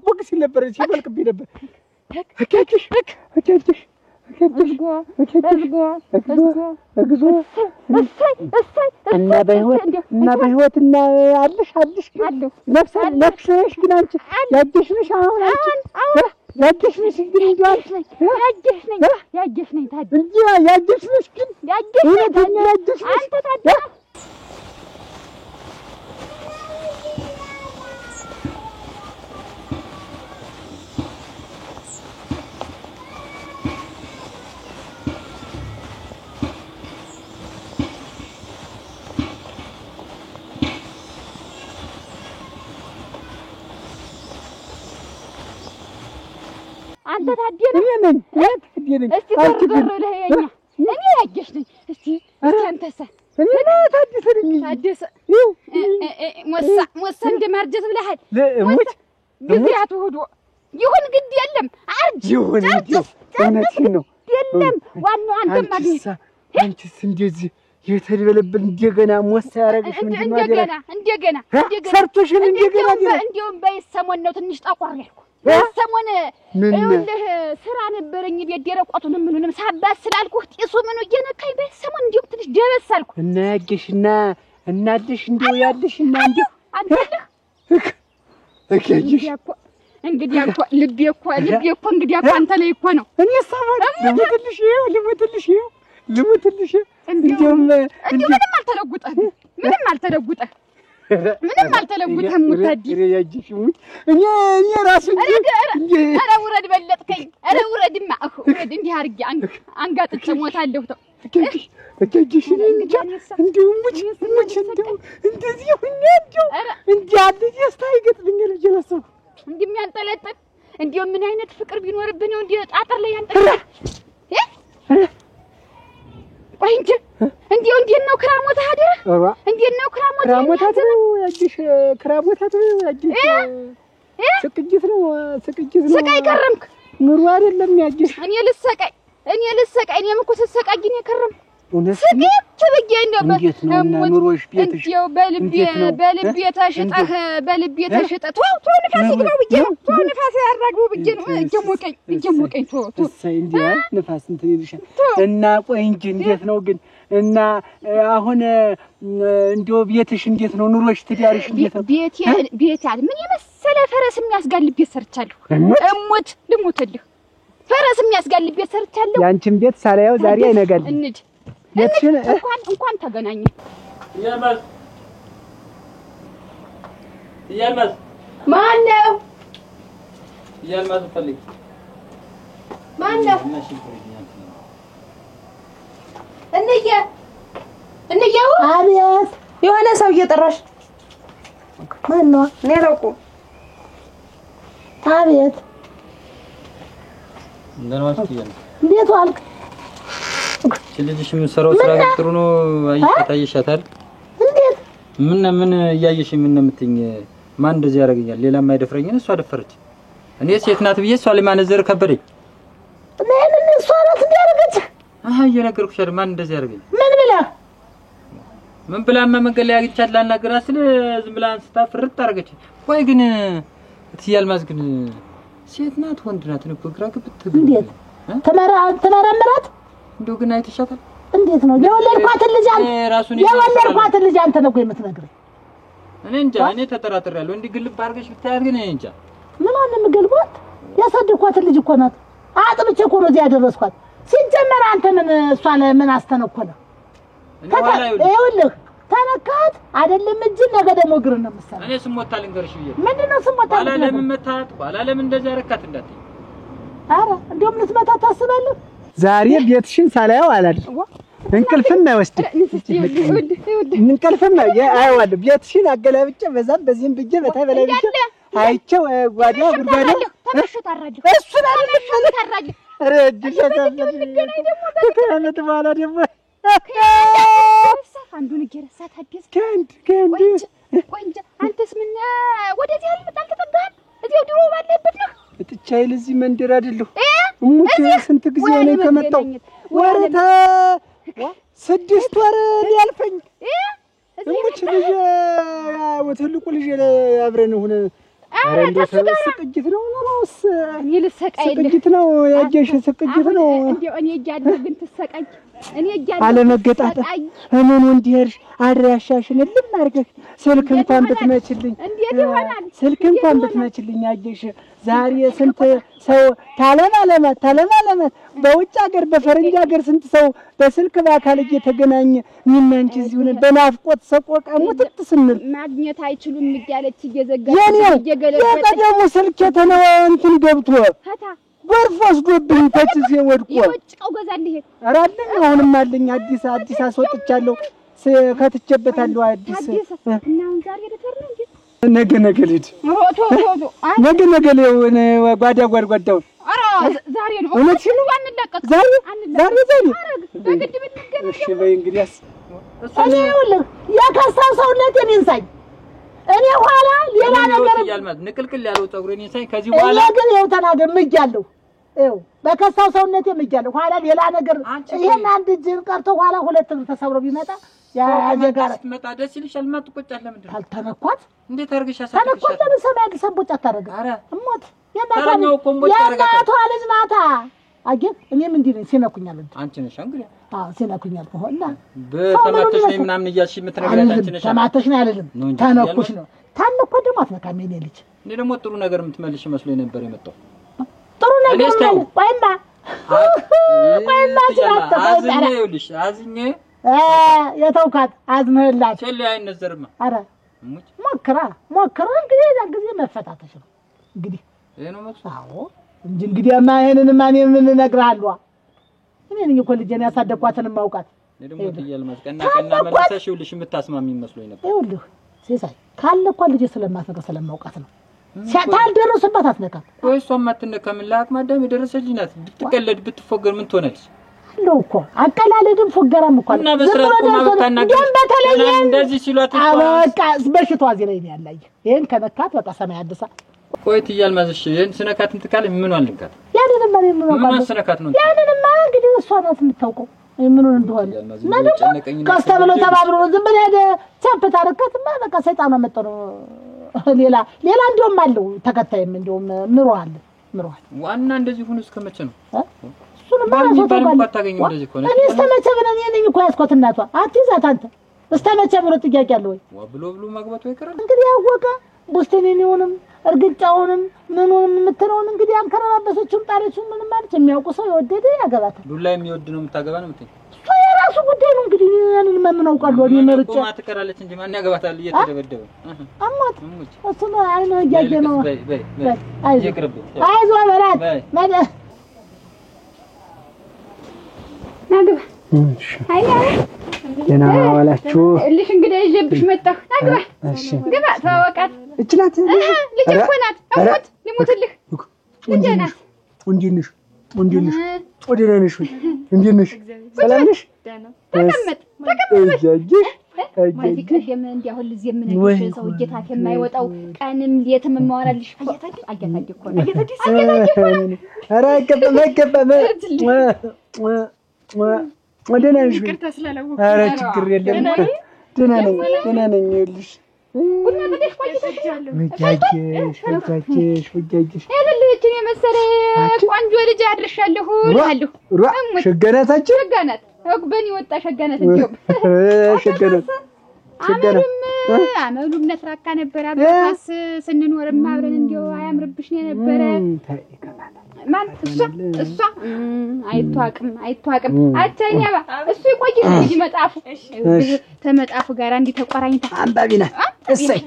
Speaker 4: ቦግ ሲል ነበር ሲመልክብኝ ነበር እጃጅሽ እና በህይወት እና አለሽ ነፍስሽ ግን አንቺ ያጅሽ ነሽ አሁን አንቺ ያጅሽ ነሽ ግን እንዴ አንቺ
Speaker 3: ያጅሽ ነኝ ታዲ
Speaker 4: እንዴ ያጅሽ ነሽ ግን ያጅሽ
Speaker 3: አንተ ታዲ አንተ ታዲያ
Speaker 4: ነኝ
Speaker 3: እስቲ ተርዘር ለሄኛ እኔ ያጅሽ ነኝ እስቲ አንተሳ
Speaker 4: እኔ ታዲስ
Speaker 3: ሞሳ እንደማርጀት ብለሃል ጊዜያቱ ሆዶ ይሁን ግድ የለም አርጅ
Speaker 4: ይሁን እውነትሽን ነው
Speaker 3: የለም ዋናው አንተም ማግኘት
Speaker 4: አንቺስ እንደዚህ የተደበለበል እንደገና ሞሳ ያረግሽ ምንድነው
Speaker 3: እንደገና
Speaker 4: ሰርቶሽን እንደገና
Speaker 3: እንደውም በሰሞን ነው ትንሽ ጠቆር ያልኩ በሰሞን ይኸውልህ ስራ ነበረኝ ቤት ደረቋቱንም ምኑንም ሳባስ ስላልኩህ ጢሱ ምኑ እየነካኝ በሰሞን እንደውም ትንሽ ደበሳልኩ
Speaker 4: እና ያጅሽና እናድሽ እንደው ያድሽና እንደው
Speaker 3: አንተልህ
Speaker 4: እከጅሽ
Speaker 3: እንግዲህ እኮ ልቤ እኮ እንግዲህ አንተ ላይ እኮ ነው
Speaker 4: እኔ ሰማት ልሙትልሽ እንደውም
Speaker 3: ምንም አልተለወጠም ሙታዲ
Speaker 4: ያጅሽ ሙት እኔ ራሱ
Speaker 3: ኧረ ውረድ በለጥከኝ ኧረ ውረድማ ውረድ እንዲህ አድርጌ አንጋጥቼ ሞታለሁ ተው
Speaker 4: እከጅሽ እንደውም ሙች እንደው እንደዚህ ሁኜ እንዲህ አለ ደስታ ይገጥልኛል ጀለሰው
Speaker 3: እንዲህ የሚያንጠለጥል እንደው ምን አይነት ፍቅር ቢኖርብህ ነው እንዲህ ጣጣር ላይ ያንጠለጥል ቆይ እንጂ እንዴው እንዴት ነው ክራሞታ አይደል እንዴት ነው ክራሞታ
Speaker 4: ያጅሽ ክራሞታ ያጅሽ ስቅጅት ነው
Speaker 3: ስቃይ ከረምክ
Speaker 4: ኑሮ አይደለም ያጅሽ
Speaker 3: እኔ ልሰቃይ እኔም እኮ ስሰቃይ ግን የከረም ስግት ብዬ እንደው
Speaker 4: እንዴት ነው እና ኑሮሽ ቤትሽ
Speaker 3: እንደው በልቤ ተሽጠህ ተው ንፋስ ይግባው ብዬ ነው ተው ንፋስ ያራግበው ብዬ ነው እጀሞቀኝ ተው
Speaker 4: እሰይ እንዲያ ንፋስ እንትን ይልሻል እና ቆይ እንጂ እንዴት ነው ግን እና አሁን እንደው ቤትሽ እንዴት ነው ኑሮሽ ትዳርሽ እንዴት ነው
Speaker 3: ቤት ያለ ምን የመሰለ ፈረስ የሚያስጋልብ ቤት ሰርቻለሁ ልሙትልህ ፈረስ የሚያስጋልብ ቤት ሰርቻለሁ
Speaker 4: ያንቺም ቤት ሳላየው ዛሬ አይነጋል
Speaker 3: እንዴ
Speaker 4: ቤትሽን
Speaker 3: እንኳን ተገናኘ
Speaker 7: ያልማዝ
Speaker 3: ማን ነው
Speaker 7: ያልማዝ ፈልግ
Speaker 3: ማን ነው እንየው
Speaker 5: አቤት የሆነ ሰው እየጠራሽ ማን ነው እኔ አላውቅም አቤት እንዴት ዋልክ
Speaker 7: ልጅሽ የምትሰራው ስራ ጥሩ ነው አይታየሻታል
Speaker 5: እንዴት
Speaker 7: ምን እያየሽ ምን የምትኝ ማን እንደዚህ ያደርገኛል ሌላ የማይደፍረኝን እሷ ደፈረች እኔ ሴት ናት ብዬ እሷ ለማነዘር ከበደኝ
Speaker 5: ምን እሷ ናት እንዲያደርገች
Speaker 7: እየነገርኩሽ አይደል ማን እንደዚህ ያደርገኝ ምን ብላማ መንገድ ላይ አግኝቻት ላናገራት ስለ ዝም ብላ አንስታ ፍርጥ አደረገች ቆይ ግን እትያልማዝ ግን ሴት ናት ወንድ ናት ነው ግራ ግብት
Speaker 5: እንዴት ተመራመራት
Speaker 7: እንደው ግን አይተሻታል
Speaker 5: እንዴት ነው የወለድኳትን ልጅ አንተ ነው የምትነግረኝ
Speaker 7: እኔ እንጃ እኔ ተጠራጥሬያለሁ እንዲህ ግልብ አድርገሽ ብታያት ግን እኔ እንጃ
Speaker 5: ምን አለ የምገልባት ያሳደኳትን ልጅ እኮ ናት አጥብቼ እኮ ነው እዚህ ያደረስኳት ሲጀመር አንተ እሷ ለምን አስተነኮለ ይኸውልህ ተነካት አይደለም እጅ ነገ ደግሞ እግር ነው የምትሰራ
Speaker 7: እኔ ስሞታ ልንገርሽ ብዬ
Speaker 5: ምንድነው ስሞታ
Speaker 7: ባላ ለምን መታት ባላ ለምን እንደዚህ አረካት እንዳትይ
Speaker 5: ኧረ እንደውም ልትመታ ታስባለህ
Speaker 4: ዛሬ ቤትሽን ሳላየው አላድርም እንቅልፍም አይወስድም እንቅልፍም አይዋል ቤትሽን አገላብጬ በዛም በዚህም ብዬ በታበላይ ብዬ አይቼው ጓዳ ጉዳዳ
Speaker 3: ተመሽታራለሁ
Speaker 4: እሱን አልተፈለታራለሁ ረጅሽ ከአመት በኋላ ደግሞ
Speaker 3: አንዱን እየረሳት አዲስ
Speaker 4: ከንድ
Speaker 3: ቆንጆ አንተስ ምን ወደዚህ አልመጣል ተጠጋል እዚያው ድሮ ባለበት ነው
Speaker 4: እጥቻይል እዚህ መንደር አይደለሁ እሙት ስንት ጊዜ ነው ከመጣው ወረታ 6 ወር ሊያልፈኝ እሙት ልጅ ወትልቁ ልጅ አብረን ሆነ አረ ስቅጅት ነው ነውስ
Speaker 3: ይልሰቃይ
Speaker 4: ስቅጅት ነው ያጀሽ ስቅጅት ነው
Speaker 3: እንዴው እኔ እያለሁ ግን ትሰቃይ እኔ እያለሁ
Speaker 4: አለመገጣጣ እምን እንዲርሽ አድራሻሽን ልም አድርገሽ ስልክ እንኳን ብትመችልኝ
Speaker 3: እንዴት ይሆናል
Speaker 4: ስልክ እንኳን ብትመችልኝ አየሽ ዛሬ ስንት ሰው ታለማለማ በውጭ ሀገር በፈረንጅ ሀገር ስንት ሰው በስልክ በአካል እየተገናኘ ምንንቺ እዚሁ በናፍቆት ሰቆቃ ሙትት ስንል
Speaker 3: ማግኘት አይችሉም እያለች እየዘጋች
Speaker 4: የገለበጠ የቀደሙ ስልክ የተነው እንትን ገብቶ
Speaker 3: ፈታ
Speaker 4: ጎርፍ ወስዶብኝ ተጭዜ ወድቆ
Speaker 3: ይወጭቀው ገዛልህ
Speaker 4: አራለኝ አሁንም አለኝ አዲስ አስወጥቻለሁ ከትቼበታለሁ አዲስ
Speaker 3: እና አሁን ዛሬ ደፈርነው እንዴ
Speaker 4: ነገ ልጅ ነገ ጓዳው
Speaker 3: አራ ዛሬ ነው
Speaker 4: እውነት ነው
Speaker 3: አንለቀቅ
Speaker 4: ዛሬ
Speaker 3: በግድ ብትገኝ
Speaker 4: እሺ በይ እንግዲያስ
Speaker 5: እኔ ይኸውልህ ያካሳው ሰውነቴን ይንሳኝ እኔ ኋላ ሌላ ነገር
Speaker 7: ያልማዝ ንቅልቅል ያለው ጸጉሬን ይንሳኝ ከዚህ በኋላ
Speaker 5: እኔ ግን ይኸው ተናገር ምጃለሁ ይኸው በከሳው ሰውነቴ ምጃለሁ ኋላ ሌላ ነገር ይሄን አንድ እጅን ቀርቶ ኋላ ሁለት እግር ተሰብሮ ቢመጣ ያጀጋራ
Speaker 7: መጣ ደስ ይልሻል ማጥቆጫለ ምንድነው
Speaker 5: ካልተነኳት
Speaker 7: እንዴት አርገሽ አሳደግሻል
Speaker 5: ተነኳት ለሰማይ ሰንቦጫ ታረጋ
Speaker 7: አረ
Speaker 5: እሞት
Speaker 7: ታረኛው ኮምቦጫ ታረጋ
Speaker 5: የናቷ ልጅ ናታ አገኝ እኔም እንዲህ ነኝ ሲነኩኛል
Speaker 7: አንቺ ነሽ እንግዲህ
Speaker 5: ሲነኩኛል ከሆነ
Speaker 7: በተማተሽ ነው ምናምን እያልሽ የምትነግሪያት አንቺ ነሽ
Speaker 5: ተማተሽ ነው አይደለም ተነኩሽ ነው ታነኩ ደግሞ አትነካም የኔ ልጅ
Speaker 7: እኔ ደግሞ ጥሩ ነገር የምትመልሽ መስሎኝ ነበር የመጣው
Speaker 5: ጥሩ ነገር ነው ቆይማ
Speaker 7: አዝኜልሽ አዝኜ
Speaker 5: የተውካት አዝነህላት
Speaker 7: ቸል አይነዘርማ
Speaker 5: አረ ሞክራ እንግዲህ ያ ጊዜ መፈታተሽ ነው እንግዲህ
Speaker 7: ይሄ ነው ማለት
Speaker 5: አዎ እንጂ እንግዲህማ ይሄንንማ እኔ ምን እነግርሃለሁ እኔ ነኝ እኮ ልጄን ያሳደግኳትን ማውቃት
Speaker 7: እኔ ደግሞ ትያል ቀና መልሰሽ ይኸውልሽ የምታስማሚ መስሎኝ ነበር
Speaker 5: ይኸውልህ ሲሳይ ካለ እኮ ልጄ ስለማትነካ ስለማውቃት ነው ሲታልደረሱባት አትነካም
Speaker 7: ወይ እሷም አትነካም ለአቅመ አዳም የደረሰች ልጅ ናት ብትቀለድ ብትፎገር ምን ትሆናለች
Speaker 5: አለው እኮ አቀላለድም ፉገራም እኮ
Speaker 7: እና በስራት ቆማ በታናገር እንደዚህ ሲሏት
Speaker 5: በቃ በሽታው እዚህ ላይ ነው ያለኝ ይሄን ከነካት በቃ ሰማይ አድሳ
Speaker 7: ቆይ ትያል ማዘሽ ይሄን ስነካት እንትካለ ምን አልንካት
Speaker 5: ያንንም ማን ነው
Speaker 7: ምን ስነካት ነው
Speaker 5: ያንንም እንግዲህ እሷ ናት የምታውቀው
Speaker 1: ምኑን እንደሆነ ካስታ ብሎ ተባብሮ ዝም ብለህ ሄደ ቻፕታ ረከትማ በቃ ሰይጣን ነው መጣው ሌላ እንደውም አለው ተከታይም እንደውም ምሯል
Speaker 8: ዋና እንደዚህ ሆኖ እስከመቼ ነው
Speaker 1: እሱን ማለት ነው እኔ እስከመቼ ብለን የኔን እኮ ያስቆት እናቷ አትይዛት አንተ እስከመቼ ብሎ ጥያቄ አለ ወይ
Speaker 8: ብሎ ማግባቱ አይቀርም
Speaker 1: እንግዲህ ያወቀ ቡስተኔውንም እርግጫውንም ምኑንም የምትለውን እንግዲህ አንከራባበሰችም ጣለችም ምንም ማለት የሚያውቁ ሰው የወደደ ያገባታል
Speaker 8: ዱላ የሚወድ ነው የምታገባ ነው የምትይ
Speaker 1: እሱ የራሱ ጉዳይ ነው እንግዲህ ያንን ማምነው ቃሉ እኔ መርጬ
Speaker 8: ማትከራለች እንጂ ማን ያገባታል እየተደበደበ
Speaker 1: አማት እሱ ነው አይነ ያየ ነው አይዞ በላት
Speaker 3: ናግባ አይያ
Speaker 4: ደህና ዋላችሁ
Speaker 3: ልሽ እንግዲህ ይዤብሽ መጣሁ ናግባ
Speaker 4: እሺ
Speaker 3: ግባ ተዋወቃት
Speaker 4: እችላት
Speaker 3: ልጅ እኮ ናት አሞት ልሞትልህ ልጅ ናት
Speaker 4: እንዴት ነሽ ወደና ነሽ እንዴት ነሽ ሰላም ነሽ
Speaker 3: ተቀመጥ
Speaker 4: እያጅሽ
Speaker 3: ማዚቀሽ እንዲያው ልጅ የምነግርሽ ሰው ጌታት የማይወጣው ቀንም ሌትም ማወራልሽ አያታዲ እኮ ነው
Speaker 4: ኧረ አይገባም ወደና ነሽ ኧረ ችግር የለም ደህና ነኝ ይልሽ
Speaker 3: ቡና ተደሽ ቆይተሻለሁ
Speaker 4: ወጃጅሽ
Speaker 3: ያለልህችን የመሰለ ቆንጆ ልጅ አድርሻለሁ እላለሁ ሸጋናት አግበኒ ወጣ ሸጋናት እንዲያው ሸጋናት አመሉም ነትራካ ነበር አባስ ስንኖርም አብረን እንዲያው አያምርብሽ ነው የነበረ ማን እሷ አይቷቅም አቻኛባ እሱ ይቆይ እንጂ መጣፉ ተመጣፉ ጋር እንዲ ተቆራኝታ
Speaker 4: አንባቢና እሰይ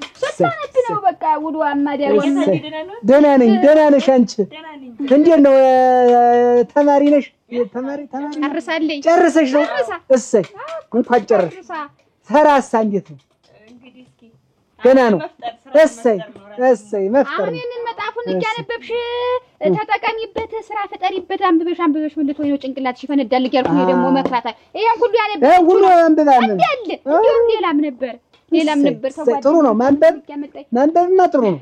Speaker 3: ነው በቃ ውዱ አማዳው
Speaker 4: ደህና ነሽ አንቺ እንዴት ነው ተማሪ ነሽ ጨርሰሽ ነው እሰይ እንኳን ጨርሽ ሰራሳ እንዴት ነው ገና ነው እሰይ መፍጠር
Speaker 3: እኔን መጣፉን እያነበብሽ ተጠቀሚበት ስራ ፈጠሪበት አንብበሽ ምን ልትሆኚ ነው ጭንቅላትሽ ይፈነዳል እያልኩ ነው ደግሞ መክራታል ይሄን ሁሉ ያነበብሽ
Speaker 4: ሁሉ አንብባን
Speaker 3: እንዴ ሌላም ነበር
Speaker 4: ጥሩ ነው ማንበብማ ጥሩ ነው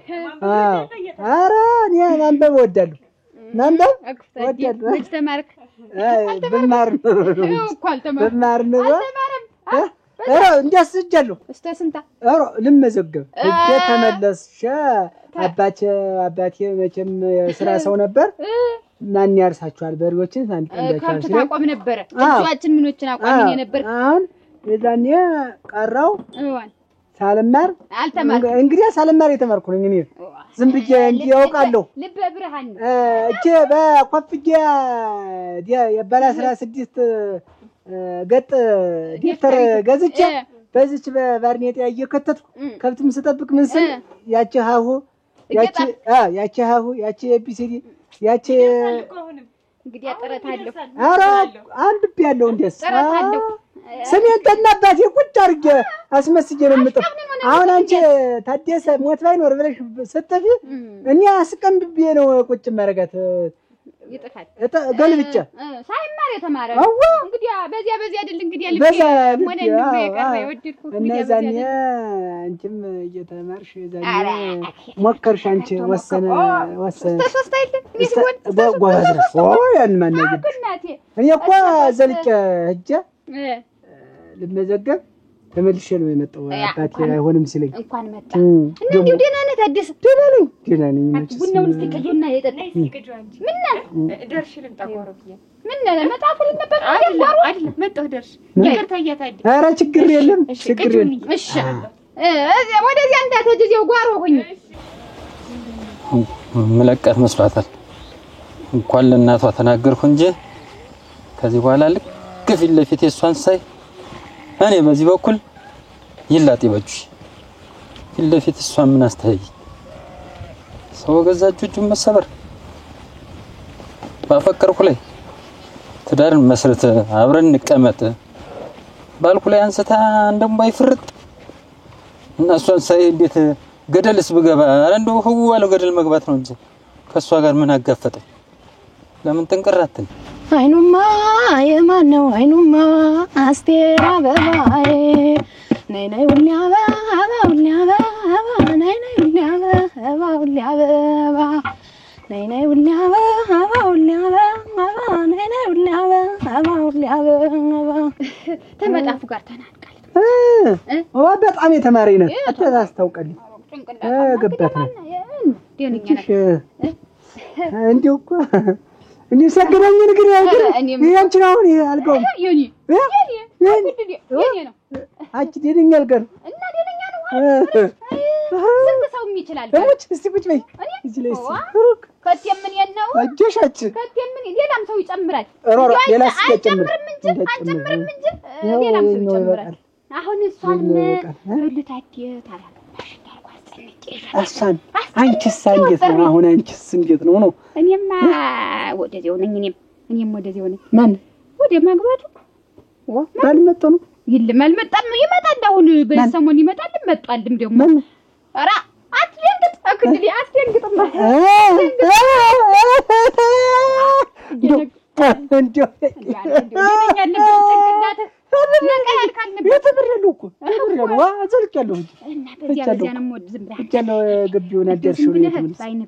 Speaker 4: ኧረ እኔ ማንበብ እወዳለሁ
Speaker 3: ልጅ ተማርክ
Speaker 4: ብማር ነው ኧረ እንዲያስጀለሁ
Speaker 3: እስከ ስንታ
Speaker 4: ኧረ ልመዘገብ እጄ ተመለስሽ አባቴ መቼም ስራ ሰው ነበር ማን ያርሳችኋል በሬዎችን ሳንጠንዳቻችሁ
Speaker 3: ታቆም ነበር እጃችን ምኖችን አቋም ነበር
Speaker 4: አሁን የዛኔ ቀራው ሳልማር እንግዲህ ሳልማር የተማርኩ ነኝ እኔ ዝም ብዬ እንዲያውቃለሁ
Speaker 3: ልበ ብርሃን
Speaker 4: እጄ በኮፍያ የባለ 16 ገጥ ዲፍተር ገዝቼ በዚች በባርኔጣ እየከተትኩ ከብትም ስጠብቅ ምን ስል ያቺ ሀሁ ያቺ ኤቢሲዲ ያቺ
Speaker 3: እንግዲህ አጠረታለሁ
Speaker 4: ኧረ አንብቤ ያለው እንደስ ስሜን ተናባቴ ቁጭ አድርጌ አስመስዬ ነው የምጥፍ አሁን አንቺ ታደሰ ሞት ባይኖር ብለሽ ስትፊ እኔ አስቀምብቤ ነው ቁጭ ማረጋት
Speaker 3: ይጥፋል
Speaker 4: ገልብጫ
Speaker 3: ሳይማር የተማረ እንግዲህ በዚያ አይደል እንግዲህ ልብ ሆነ ነው የቀረ ወድኩ
Speaker 4: እነዛኔ አንቺም እየተማርሽ ዛኔ ሞከርሽ አንቺ ወሰነ
Speaker 3: ተሶስት አይደል ይስወጥ
Speaker 4: ጎበዝ ያን ማን ነው እኔ እኮ ዘልቄ ሂጄ ልመዘገብ ተመልሼ ነው የመጣው አባቴ አይሆንም ሲለኝ
Speaker 3: እንኳን መጣ እንዴ ደህና ነህ ታደሰ
Speaker 4: ደህና ነኝ
Speaker 3: ቡናውን እስኪቀየና የጠጣ ምን
Speaker 7: ደርሽ ልምጣ ቆሮብዬ
Speaker 3: ምን መጣፉል ነበር
Speaker 7: አይደል መጣሁ ደርሽ ይቅርታ እያታዲ
Speaker 4: ኧረ ችግር የለም
Speaker 3: እሺ ወደዚያ እንዳትሄጂው ጓሮ ሆኝ
Speaker 8: መለቀት መስሏታል እንኳን ለእናቷ ተናገርኩ እንጂ ከዚህ በኋላ ልክ ፊት ለፊት እሷን ሳይ እኔ በዚህ በኩል ይላጥ ይበጁ ፊት ለፊት እሷን ምን አስተያይ ሰው ገዛጁን መሰበር ባፈቀርኩ ላይ ትዳርን መስረት አብረን እንቀመጥ ባልኩ ላይ አንስታ እንደምባይ ፍርጥ እና እሷን ሳይ እንዴት ገደልስ ብገባ እንደው ህው ባለው ገደል መግባት ነው እንጂ ከሷ ጋር ምን አጋፈጠኝ ለምን ተንቀራተኝ
Speaker 6: አይኑማ የማን ነው አይኑማ አስቴር አበባዬ ነይ ነይ ውል አበባ ነይ ነይ ውል አበባ ነይ ነይ ውል አበባ ነይ ነይ ውል አበባ
Speaker 3: ተመጣፉ ጋር ተናንቃል
Speaker 4: በጣም የተማሪ ነህ አታስታውቀልኝ ገባት ነው እንዴው እኮ እንዴ ሰገናኝ ነገር ያንቺ ነው አሁን አልገው
Speaker 3: የኔ ነው
Speaker 4: አንቺ ደደኛ አልቀር
Speaker 3: እና ደደኛ ነው ስንት ሰው ይችላል
Speaker 4: እሙች እስቲ ቁጭ በይ እዚህ ላይ እስቲ
Speaker 3: ከቴም ምን የነው
Speaker 4: አጀሻች
Speaker 3: ከቴም ምን ሌላም ሰው ይጨምራል
Speaker 4: ሌላ ሰው ይጨምራል
Speaker 3: አንጨምርም እንጂ ሌላም ሰው ይጨምራል አሁን እሷን ልታኪ ታላላሽ
Speaker 4: አሳን አንቺስ እንዴት ነው አሁን አንቺስ እንዴት ነው ነው
Speaker 3: እኔማ ወደዚያው ነኝ እኔም ወደዚያው ነኝ
Speaker 4: ማን
Speaker 3: ወደ ማግባቱ
Speaker 4: ባልመጣ ነው
Speaker 3: ይልማልመጣም ይመጣል አሁን በሰሞን ይመጣል መጣልም ደግሞ ኧረ አትደንግጥ አክድሊ አትደንግጥማ
Speaker 4: እንዴ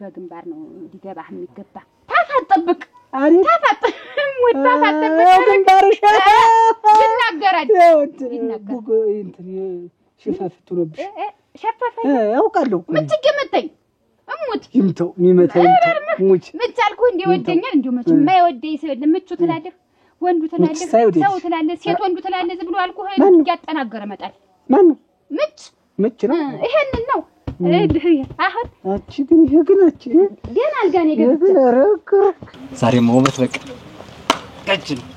Speaker 3: በግንባር ነው ሊገባህ የሚገባ ታፋጠብቅ ግንባርሽ ይናገራል
Speaker 4: ሽፋፍቱ ነብሽ
Speaker 3: ሸፈፈ
Speaker 4: አውቃለሁ እኮ
Speaker 3: ምን ትገመተኝ እሙት
Speaker 4: ይምተው የሚመታኝ ሙች
Speaker 3: ምቻልኩ እንደወደኛል እንደው መቼም የማይወደኝ ሰው ለምቹ ትላለህ ወንዱ ትላለህ ሰው ትላለህ ሴት ወንዱ ትላለህ ዝም ብሎ አልኩህ ያጠናገረ መጣል
Speaker 4: ማን ምች ነው
Speaker 3: ይሄንን ነው አሁን
Speaker 4: አቺ ግን ይሄ ግን አቺ
Speaker 3: ደህና አልጋኔ ገብቼ
Speaker 8: ዛሬ መውበት በቃ ቀጭ ነው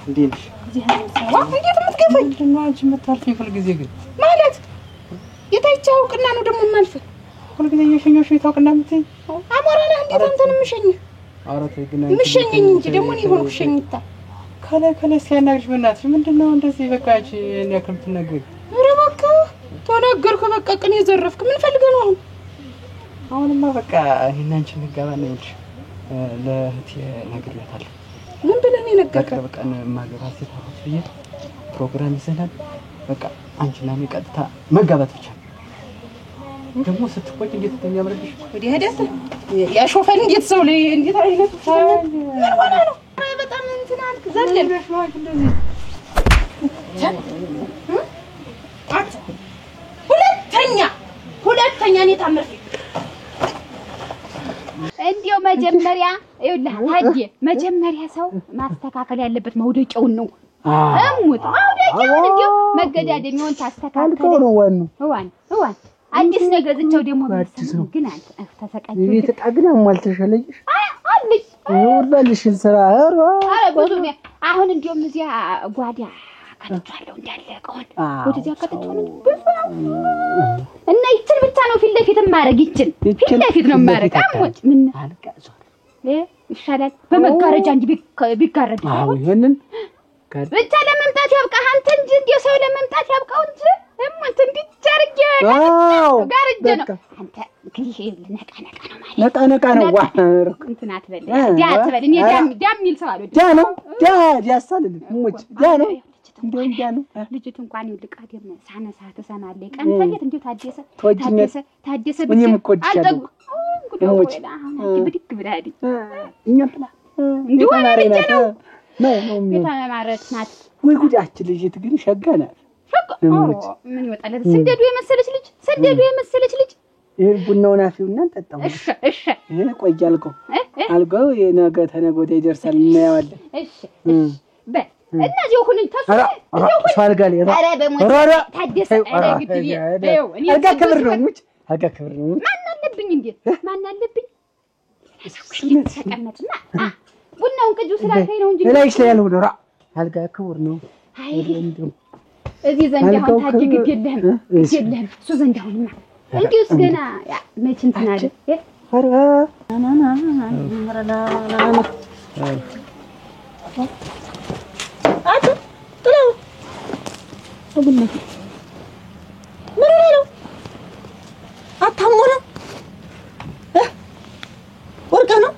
Speaker 7: እንዴት የምትገፋኝ
Speaker 8: አንቺ የምታልፊኝ ሁልጊዜ ግን
Speaker 7: ማለት የታይቻው ቅና ነው ደግሞ የማልፍ
Speaker 8: ሁልጊዜ እየሸኘሁሽ የታውቅና የምትይኝ
Speaker 7: አሞራ ነህ እንዴት አንተን የምሸኝህ
Speaker 8: ኧረ ተይ ግን
Speaker 7: የምሸኘኝ እንጂ ደግሞ እኔ ሆንኩ ሸኝታ
Speaker 8: ከላይ ሲያናግርሽ በእናትሽ ምንድነው እንደዚህ በቃ አንቺ እኔ ያክል ትናገሪ
Speaker 7: ኧረ በቃ ተናገርኩ በቃ ቅን የዘረፍክ ምን ፈልገህ ነው
Speaker 8: አሁንማ በቃ እኔና አንቺ እንጋባ ነው ይልሽ ለእህቴ ነግሬያታለሁ
Speaker 7: ምን ብለህ ነው የነገርከው
Speaker 8: በቃ ማገባ ሴት አሁን ብዬ ፕሮግራም ይዘናል በቃ አንቺና እኔ ቀጥታ መጋባት ብቻ ደግሞ ስትቆይ እንዴት ተኛምረሽ
Speaker 7: ወዲህ ሄደህ ያሾፈን እንዴት ሰው ላይ እንዴት አይነት ሆነ ነው በጣም እንትን አልክ ዘለልሽ ማለት እንደዚህ ሁለተኛ እኔ ታምር
Speaker 3: እንዲው መጀመሪያ ይኸውልህ ታዬ መጀመሪያ ሰው ማስተካከል ያለበት መውደቂያውን ነው እሙት መውደቂያውን እንዲው መገዳደሚያውን ታስተካከለ
Speaker 4: ነው
Speaker 3: ዋን አዲስ ነገር ዝቻው ደግሞ ነው ግን አንተ ተሰቃቂ
Speaker 4: እየተቃግና ማልተሸለይሽ
Speaker 3: አልሽ
Speaker 4: ወላልሽን ስራ አረ
Speaker 3: ብዙ ነው አሁን እንዲው እዚያ ጓዳ ከተቻለው እንዳለቀውን ወደዚያ ከተቻለው ብዙ እና ይችን ብቻ ነው ፊት ለፊት ማረግ ይችን ፊት ለፊት ነው ማረግ አሞጭ ምን
Speaker 4: አልቀዞ
Speaker 3: ይሻላል በመጋረጃ እንጂ ቢጋረድ
Speaker 4: አዎ ይሄንን
Speaker 3: ብቻ ለመምጣት ያብቃህ አንተ እንጂ እንደ ሰው ለመምጣት ያብቃው እንጂ እሙት እንዲቻርጅ ጋርጅ ነው አንተ ግሪህ ነቃ ነው
Speaker 4: ነቃ ነው ዋ
Speaker 3: እንትና አትበል አትበል እኔ ዳሚል ሰው አልወድም
Speaker 4: ዳ ነው ያሳልል እሙት ዳ ነው እንደው
Speaker 3: ልጅት እንኳን ይልቃደም ሳነሳ ተሰማለኝ ቀን ተሌት እንዴው ታደሰ
Speaker 4: እኔም እኮ እድቻለሁ
Speaker 3: እሙት ብድግ ብላዲ
Speaker 4: እኛም ብላ
Speaker 3: እንዴው አረጀ ነው
Speaker 4: ነው
Speaker 3: የተማረች ናት
Speaker 4: ወይ ጉዳችን ልጅት ግን ሸጋ ናት
Speaker 3: ምን ይወጣለት ስንደዱ የመሰለች ልጅ
Speaker 4: ይሄ ቡናውን አፊውና እንጠጣው
Speaker 3: እሺ
Speaker 4: ይሄ ቆይ አልገው የነገ ተነገ ወዲያ ይደርሳል እናየዋለን
Speaker 3: እሺ በ እነዚህ ሁሉ
Speaker 4: ሻልጋል
Speaker 3: ኧረ በሞት ታደሰ ኧረ ግድዬ ይኸው እኔ
Speaker 4: አልጋ ክብር ነው ሙጭ አልጋ ክብር ነው
Speaker 3: ማን አለብኝ እንዴት ማን አለብኝ ተቀመጥና ቡናውን ቅጁ ስላልከኝ ነው እንጂ
Speaker 4: ላይሽ ላይ ያለው ነው አልጋ ክብር ነው
Speaker 3: አይ እዚህ ዘንድ አሁን ታጅግ የለህም እሱ ዘንድ አሁንማ እንዲውስ ገና መች እንትን አለ
Speaker 4: ኧረ
Speaker 5: አቱ ጥለው ወግነቴ ምን ነው አታሞረ ወርቀ ነው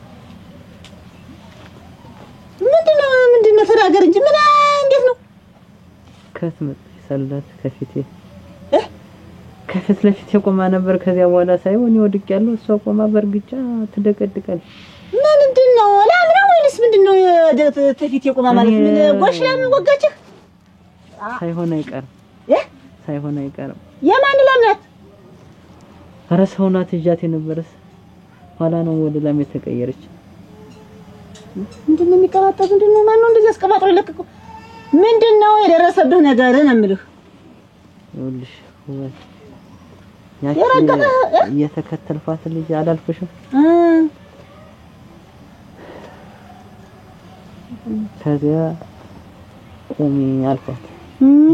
Speaker 5: ምንድነው ተናገር እንጂ ምን እንዴት ነው
Speaker 2: ከስመት ሰላት ከፊት ለፊት ቆማ ነበር ከዚያ በኋላ ሳይሆን ይወድቅ ያለው እሷ ቆማ በርግጫ ትደቀድቃለች
Speaker 5: ምንድነው ላ ምንድነው ተፊት የቆማ ማለት ምን ጎሽላ ምን ወጋችህ?
Speaker 2: ሳይሆን አይቀርም
Speaker 5: የማን ለምናት?
Speaker 2: ኧረ ሰው ናት እጃት የነበረስ ኋላ ነው ወደ ላም የተቀየረች።
Speaker 5: ምንድነው የሚቀባጠር? ምንድነው ማነው እንደዚህ አስቀባጥሮ ይለቀቀው? ምንድነው የደረሰብህ ነገር ነው የምልህ?
Speaker 2: ይኸውልሽ ያቺ የተከተልኳት ልጅ አላልኩሽም? ከዚያ ቆሚ አልኳት።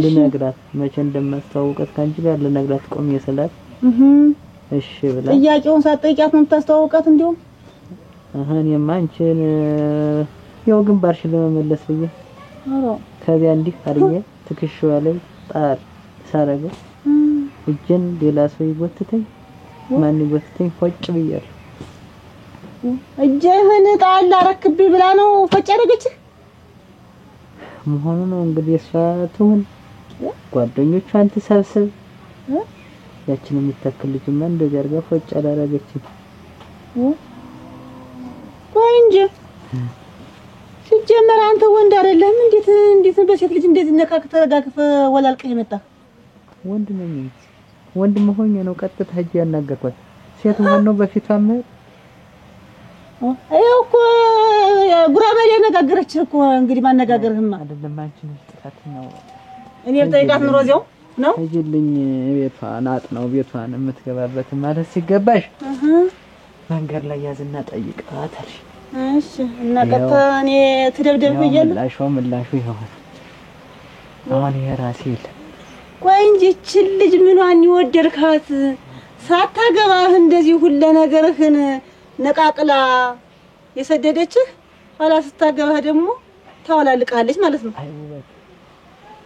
Speaker 2: ልነግራት መቼ እንደማስተዋወቃት ካንቺ ጋር ልነግራት ቆሚ ስላት እሺ ብላ
Speaker 5: ጥያቄውን ሳትጠይቂያት ነው የምታስተዋወቃት? እንዲሁም
Speaker 2: እኔማ አንቺን ያው ግንባርሽን ለመመለስ ብዬ ከዚያ እንዲህ አድርጌ ትከሻዋ ላይ ጣል ሳረገው እጄን ሌላ ሰው ይጎትተኝ ማን ይጎትተኝ ፎጭ ብያለሁ።
Speaker 5: እጄህን ጣል አረክብኝ ብላ ነው ፎጭ ያደረገችህ
Speaker 2: መሆኑ ነው እንግዲህ። እሷ ትሁን ጓደኞቿን ትሰብስብ ያችን የሚተክል ልጅማ እንደዚህ አድርጋ ፎጭ አላረገችም።
Speaker 5: ቆይ እንጂ ሲጀመር አንተ ወንድ አይደለም? እንዴት በሴት ልጅ እንደዚህ ነካክተህ ተረጋግፈህ ወላልቀህ የመጣ
Speaker 2: ወንድ ነኝ። ወንድ መሆኛ ነው ቀጥታ ሂጅ ያናገርኳት። ሴት ሆኖ በፊቷ ማለት
Speaker 5: አይው እኮ ጉራማይሌ ያነጋገረችህ እኮ እንግዲህ ማነጋገርህማ
Speaker 2: አይደለም። አንቺን ጥፋት ነው
Speaker 5: እኔ ብጠይቃት ኑሮ እዚያው ነው
Speaker 2: ሂጂልኝ ቤቷን አጥነው ቤቷን የምትገባበት ማለት ሲገባሽ መንገድ ላይ ያዝና ጠይቃት አልሽ።
Speaker 5: እሺ እና ቀጥታ እኔ ትደብደብ ብያለሁ።
Speaker 2: ምላሹ ይሆናል። አሁን የራሴ የለም።
Speaker 5: ቆይ እንጂ እቺ ልጅ ምኗን ይወደድካት? ሳታገባህ እንደዚህ ሁሉ ነገርህን ነቃቅላ የሰደደችህ ኋላ ስታገባህ ደግሞ ታወላልቃለች ማለት ነው።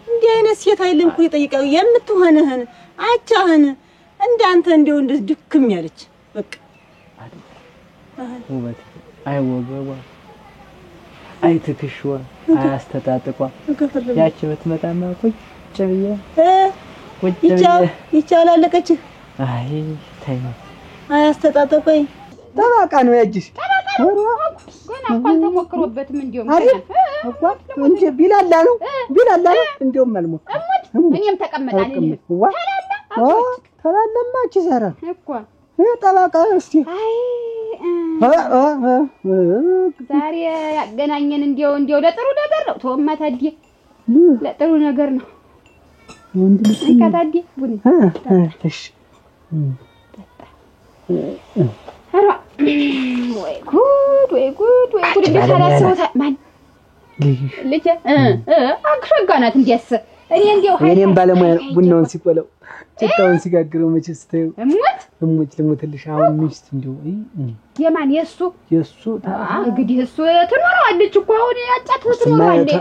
Speaker 5: እንዲህ አይነት ሴት አይልም እኮ የጠይቀው የምትሆንህን አቻህን እንዳንተ እንደው እንደዚህ ድክም ያለች በቃ
Speaker 2: ውበት አይወገዋ አይትክሽዋ አያስተጣጥቋ ያቺ ብትመጣማ ቁጭ ብዬ
Speaker 5: ይቻላለቀችህ።
Speaker 2: አይ ታይ
Speaker 5: አያስተጣጥቆይ
Speaker 4: ጠባቃ ነው ያጅሽ
Speaker 3: ገና እንኳን ተሞክሮበትም እንደውም
Speaker 4: እንጂ ቢላላ ነው እንደውም አልሞክም።
Speaker 3: እኔም ተቀመጣለኝ
Speaker 4: ተላለማች ዘራ
Speaker 3: እኮ
Speaker 4: ጠባቃ እስቲ
Speaker 3: ዛሬ ያገናኘን እንደው ለጥሩ ነገር ነው። ተወማ ታዲያ ለጥሩ ነገር ነው።
Speaker 4: ወንድ ልጅ
Speaker 3: ታዲያ ቡኒ
Speaker 4: እሺ
Speaker 3: አራ ወይ ጉድ ቢታላሰውታ ማን ልጅ አክሸጋናት እንዲያስ እኔ እንደው
Speaker 4: እኔም ባለሙያ ቡናውን ሲቆለው ጭጣውን ሲጋግረው መቼስ ተይው እሙት ልሙትልሽ። አሁን ሚስት እንደው
Speaker 3: የማን የሱ እንግዲህ እሱ ትኖራለች እኮ አሁን ያጫት ትኖራለች።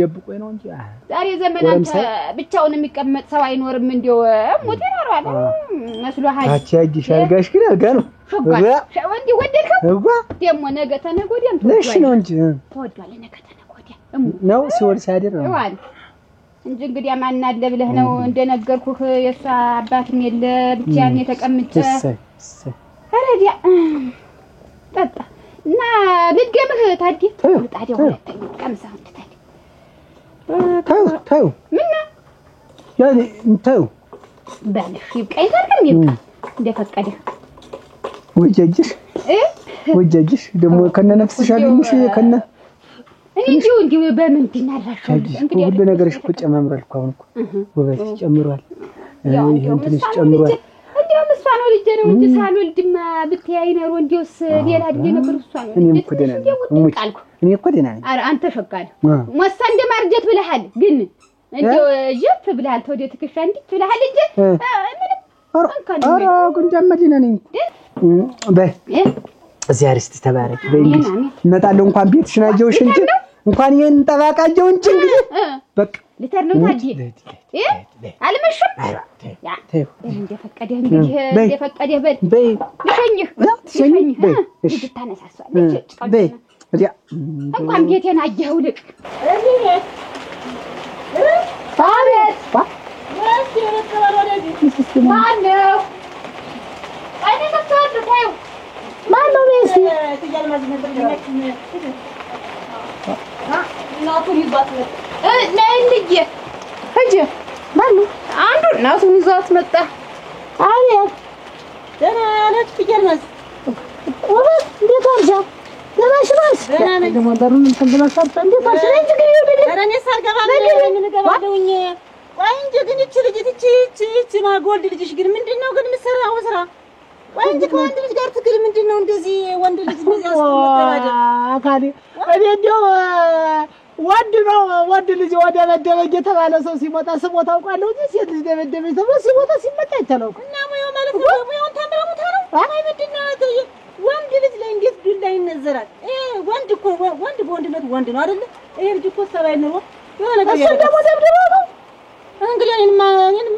Speaker 4: ደብቆኝ ነው እንጂ
Speaker 3: ዛሬ ዘመናት ብቻውን የሚቀመጥ ሰው አይኖርም። እንደው እሙት ይኖራል መስሎሃል?
Speaker 4: አቺ ያጅሽ አልጋሽ ግን አልጋ ነው
Speaker 3: ወንዲ ወደድከው ደግሞ ነገ ተነገ ወዲያም
Speaker 4: ትወዳለህ ነው እንጂ
Speaker 3: ትወዳለህ ነገ ተነገ ወዲያ
Speaker 4: ነው ሲወል ሲያድር ነው
Speaker 3: እንጂ እንግዲህ ማን አለ ብለህ ነው እንደነገርኩህ። የሷ አባትም የለ ብቻዬን የተቀመጨ አረዲያ ጠጣ እና ልድገምህ ታዲያ ታዲያ ሁለተኛ ቀምሰህ
Speaker 4: ታዲያ ምን ያኔ ታው
Speaker 3: ባለሽ ይብቃኝ ታርም ይብቃ እንደፈቀደህ
Speaker 4: ወጀጅሽ ደግሞ ከነ ነፍስሽ አገኝሽ ከነ
Speaker 3: እንዲሁ በምንድን አላሽው
Speaker 4: እንግዲህ ሁሉ ነገርሽ እኮ ጨማምሯል እኮ አሁን እኮ ውበትሽ ጨምሯል። ይሄን ትንሽ ጨምሯል።
Speaker 3: እንዲያው እሷ ነው ልጅ ነው እንጂ ሳልወልድማ ብትያይ ነው እንዲውስ ሌላ ልጅ ነበር እሷ ነው።
Speaker 4: እኔም እኮ ደህና ነኝ። እኔ እኮ ደህና ነኝ።
Speaker 3: ኧረ አንተ ሸጋለ ሞሳ እንደማርጀት ብለሃል። ግን እንዲው ጀፍ ብለሃል። ተወደ ትከሻ እንዲህ ብለሃል እንጂ ምንም
Speaker 4: ኧረ ጉንዳማ ደህና ነኝ። በይ እዚህ አርስቲ ተባረክ በእንግዲህ እመጣለሁ። እንኳን ቤትሽን አየሁሽ እንጂ እንኳን ይሄን ጠባቃጀው እንጂ እንግዲህ በቃ
Speaker 3: ልተር ነው ታዲያ አልመሽም። ያ እንደፈቀደህ እንግዲህ እንደፈቀደህ በይ ልሸኝህ እሺ ታነሳሳለች
Speaker 4: በይ ወዲያ
Speaker 3: እንኳን ቤቴን አየኸው ልቅ ማነው
Speaker 7: እናቱን ይዟት መጣ። ነይ ልጄ ሂጂ። ማነው? አንዱ እናቱን ይዟት መጣ።
Speaker 5: አቤት ደህና ነች ፍየልመስ? ወበት እንዴት አርጃ ደህናሽ ነሽ?
Speaker 7: ደህና ነኝ።
Speaker 5: ደግሞ በሩን እንትን ብለሻል። እንዴት አርሽ ነኝ ግን ይወደድ
Speaker 7: ኧረ እኔስ አልገባም። ምን እገባለሁኝ?
Speaker 5: ቆይ እንጂ ግን እቺ ልጅ እቺ ማጎልድ ልጅሽ ግን ምንድነው ግን የምትሰራው ስራ? ቆይ እንጂ ከወንድ ልጅ ጋር ትግል ምንድነው እንደዚህ ወንድ ልጅ እንደዚህ ያስቀምጣለህ? አካሊ እኔ እንደው ወንድ ልጅ ወደ ደበደበ እየተባለ ሰው ሲሞታ ስሞታ አውቃለሁ እንጂ ሴት ልጅ ደበደበች ተብሎ ሲሞታ ሲመጣ አይቻለሁ። እና ሙያው ማለት ነው ሙያውን ተምረሙታ ነው። አይ ምንድነው ወንድ ልጅ ላይ እንዴት ዱላ ይነዘራል? ወንድ እኮ ወንድ በወንድነት ወንድ ነው አይደል? ይሄ ልጅ እኮ ሰባይ ነው የሆነ ነገር እሱ ደግሞ ደብድበው ነው እንግዲህ እኔንማ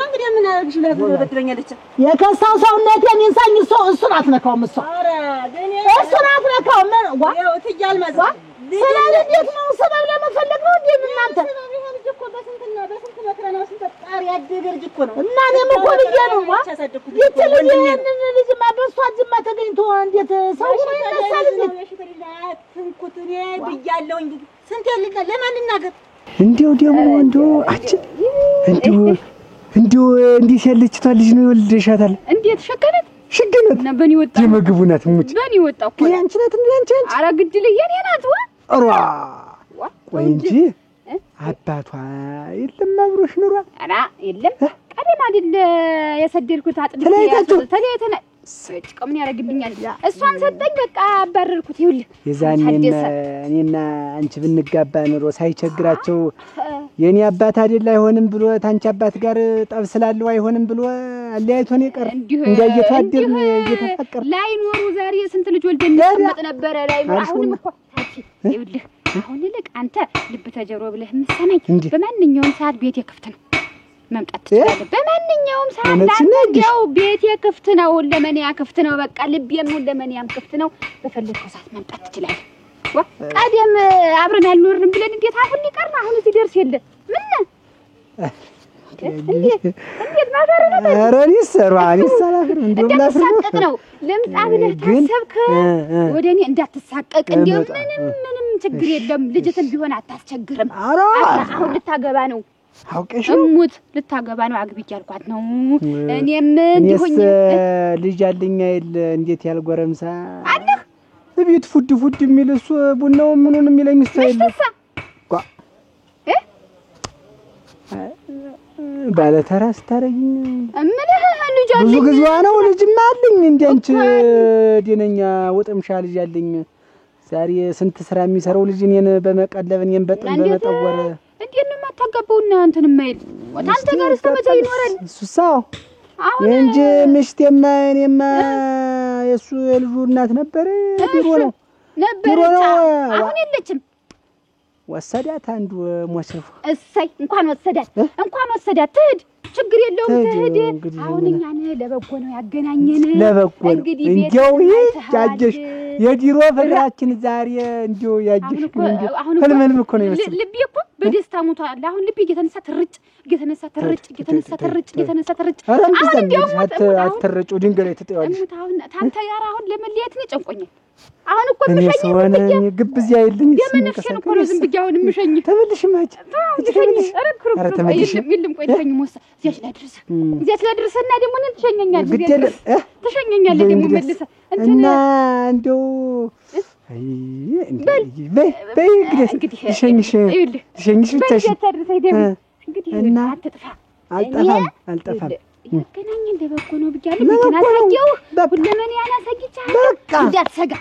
Speaker 5: እንግዲህ ምን አደረግሽ ነው በደረኛለች የከሳው ሰውነት የሚንሳኝ እሱን አትነካውም። ኧረ ግን እሱን አትነካውም። ያው ትያል ማዛ ሰላም እንዴት ነው? ሰበብ ለመፈለግ ነው እንዴ? እናንተ ይሄን እኮ በስንት መከራ ነው ስንት ጣሪ ያደገ ልጅ እኮ ነው። እና እኔም እኮ ልጅ ነው ልጅ ማበሷ ዝማ ተገኝቶ እንዴት ሰው ነው ይነሳል? ትንኩት እኔ ብያለሁኝ። ስንት ያልካ ለማን ልናገር? እንዴው ደግሞ እንዴው እንዲህ ሲያለችቷ ልጅ ነው ይወልደሻታል።
Speaker 3: እንዴት ሸከነት
Speaker 5: ሽግነት
Speaker 3: እና በኔ ወጣ
Speaker 5: የምግቡ ናት ሙጭ
Speaker 3: በኔ ወጣ እኮ
Speaker 5: ያንቺ ናት እንዴ?
Speaker 3: ኧረ ግድል የኔ ናት።
Speaker 5: ሯ ቆይ እንጂ አባቷ የለም አብሮሽ ኑሯል?
Speaker 3: ኧረ የለም ቀደም አይደል የሰደድኩት አጥብቄ ተለያይተን ምን ያደርግልኛል? እሷን ሰጠኝ በቃ አባረርኩት። ይኸውልህ
Speaker 5: የዛኔም እኔና አንቺ ብንጋባ ኑሮ ሳይቸግራቸው የኔ አባት አይደል አይሆንም ብሎ ታንቺ አባት ጋር ጠብ ስላለው አይሆንም ብሎ አለያይቶን ይቀር እንዳየታደር እየተፈቀረ
Speaker 3: ላይ ኖሩ ዛሬ ስንት ልጅ ወልደን እንቀመጥ ነበር። ላይ አሁንም እኮ ይኸውልህ አሁን ልቅ አንተ ልብ ተጀሮ ብለህ የምትሰማኝ በማንኛውም ሰዓት ቤቴ ክፍት ነው መምጣት ትችላለህ። በማንኛውም ሰዓት ያው ቤቴ ክፍት ነው፣ ለመንያ ክፍት ነው። በቃ ልቤም ለመንያም ክፍት ነው። በፈለግከው ሰዓት መምጣት ትችላለህ። ቀደም አብረን አልኖርንም ብለን እንዴት አሁን ሊቀርና አሁን እዚህ ደርስ የለ ምን እንዴት ማፈር ነው?
Speaker 5: ኧረ እኔ ሰላፍር
Speaker 3: እንዳትሳቀቅ ነው ለምጣ ብለህ ታሰብክ ወደ እኔ እንዳትሳቀቅ። እንደው ምንም ችግር የለም። ልጅትን ቢሆን አታስቸግርም። አሁን ልታገባ ነው
Speaker 5: አውቀሽ
Speaker 3: እሙት ልታገባ ነው አግቢ ያልኳት ነው። እኔም እንዲሆኝ
Speaker 5: ልጅ አለኝ አይል እንዴት ያልጎረምሳ አለ እቤት ፉድ የሚል እሱ ቡናው ምኑን የሚለኝ ስታይል ቋ ባለ ተራ ስታረጊኝ
Speaker 3: እምልህ ልጅ አለኝ
Speaker 5: ብዙ ጊዜዋ ነው። ልጅማ አለኝ እንደ አንቺ ደነኛ ወጥምሻ ልጅ አለኝ። ዛሬ ስንት ስራ የሚሰራው ልጅ እኔን በመቀለብ እኔን በጥም በመጠወር
Speaker 3: እንዴት ነው የማታጋባውና እንትን የማይል አንተ ጋር እስከመቼ ይኖራል?
Speaker 5: እሱሳው እንጂ ምሽቴማ እኔማ የሱ የልጁ እናት ነበር። ድሮ ነው
Speaker 3: አሁን የለችም።
Speaker 5: ወሰዳት አንዱ ሞስርፍ
Speaker 3: እሰይ እንኳን ወሰዳት ትሄድ ችግር የለውም ትሄድ። አሁን እኛን ለበጎ ነው ያገናኘን።
Speaker 5: ለበጎ እንግዲህ እንዴው ያጀሽ የዲሮ ፍቅራችን ዛሬ እንዴው ያጀሽ ህልም እኮ ነው ይመስል ልቤ እኮ በደስታ ሞቷል። አሁን ልቤ እየተነሳ ትርጭ አሁን እንዴው አትርጩ ድንገት ላይ ትጠያለሽ።
Speaker 3: አሁን ታንተ ጋር አሁን ለመለየት ነው ጨንቆኛል። አሁን እኮ
Speaker 5: ምሸኝ ግብዝ ያይልኝ
Speaker 3: የምንፍሽን እኮ ነው ዝም ብዬ አሁን ምሸኝ
Speaker 5: ተመልሽ ማጭ
Speaker 3: ኧረ ተመልሽ ይልም ቆይ ተኝ ሞሳ እዚያች ላድርስና ደግሞ እኔን ትሸኘኛለህ ደግሞ መልሰህ
Speaker 5: እና እንደው አይ በይ እንግዲህ ትሸኝሽ ብቻሽ
Speaker 3: እና
Speaker 5: አልጠፋም
Speaker 3: ያገናኘን ለበጎ ነው ብያለሁ። ምክንያቱም ሁለመን ያናሰግቻለሁ እንዳትሰጋ።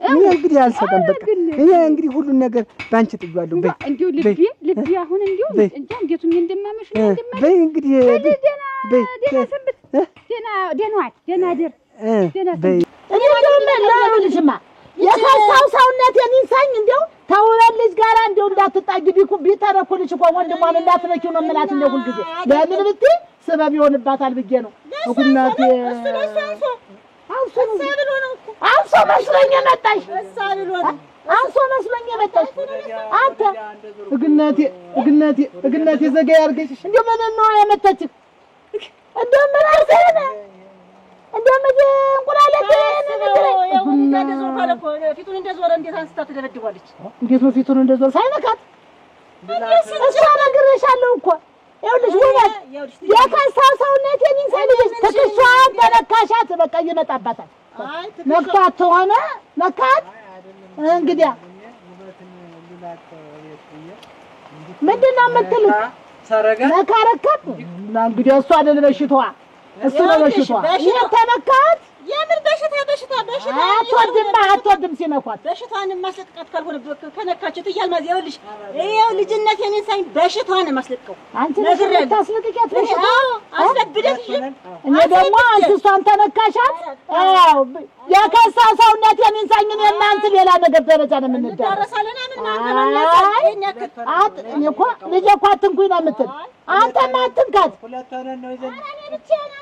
Speaker 5: እኔ እንግዲህ አልሰጋም። በቃ እኔ እንግዲህ ሁሉን ነገር ባንቺ ጥያለሁ። በይ
Speaker 3: እንዴው ልቤ አሁን እንዴው እንጃ እንዴቱኝ እንደማመሽ ነው እንደማመሽ።
Speaker 5: በይ እንግዲህ
Speaker 3: ደህና ሰንብት። ደህና ደር
Speaker 5: በይ
Speaker 3: እኔ ደግሞ ልጅማ የከሳው ሰውነት የሚንሳኝ እንደው ተውበልሽ ጋራ እንደው እንዳትጣጅ ቢተረኩልሽ እኮ ወንድሟን እንዳትነኪው ነው የምላት። እንደው ሁሉ ጊዜ ለምን ብትይ ሰበብ ይሆንባታል ብዬ ነው። እኩናቴ አንሶ መስሎኝ መጣሽ። አንሶ መስሎኝ መጣሽ። አንተ እግናቴ ዘጋ ያርገሽ። እንደው ምን ነው የመጣችህ? እንደው ምን አርሰነ እንደው ምን እንቁላለት
Speaker 5: እንደዞር ካለ እኮ ፊቱን እንደዞረ እንዴት አንስታ ትደበድባለች።
Speaker 1: እንዴት ነው ፊቱን እንደዛ ሳይነካት? እሷ ነግሬሻለሁ እኮ ይኸውልሽ ውበት የከሳው ሰውነቴን ይንሰልሽ ትከሻዋን ተነካሻት በቃ ይመጣባታል። ነክቷት ተሆነ ነካት እንግዲህ ምንድን ነው የምትሉት? ነካረከት እና እንግዲህ እሷ አይደል በሽታዋ እሱ ነው በሽታዋ ተነካት።
Speaker 5: የምን በሽታ
Speaker 1: አትወድም ሲነኳት
Speaker 5: በሽታዋን ማስለቀቅ ካልሆነ ከነካችት እያልማዝ ይኸውልሽ ይኸው ልጅነት የኔን በሽታዋን ማስለቀቅ
Speaker 1: አንቺ ነሽ ታስለቅቂያት በሽታ
Speaker 5: አስለብደሽ
Speaker 1: እኔ ደግሞ አንቺ እሷን ተነካሻት። አዎ የከሳ ሰውነት የሚንሳኝን የእናንተ ሌላ ነገር ደረጃ ነው የምንደርሳለና ምን ማለት እኔ እኮ ልጄ እኮ አትንኩኝ ነው የምትል አንተማ አትንካት።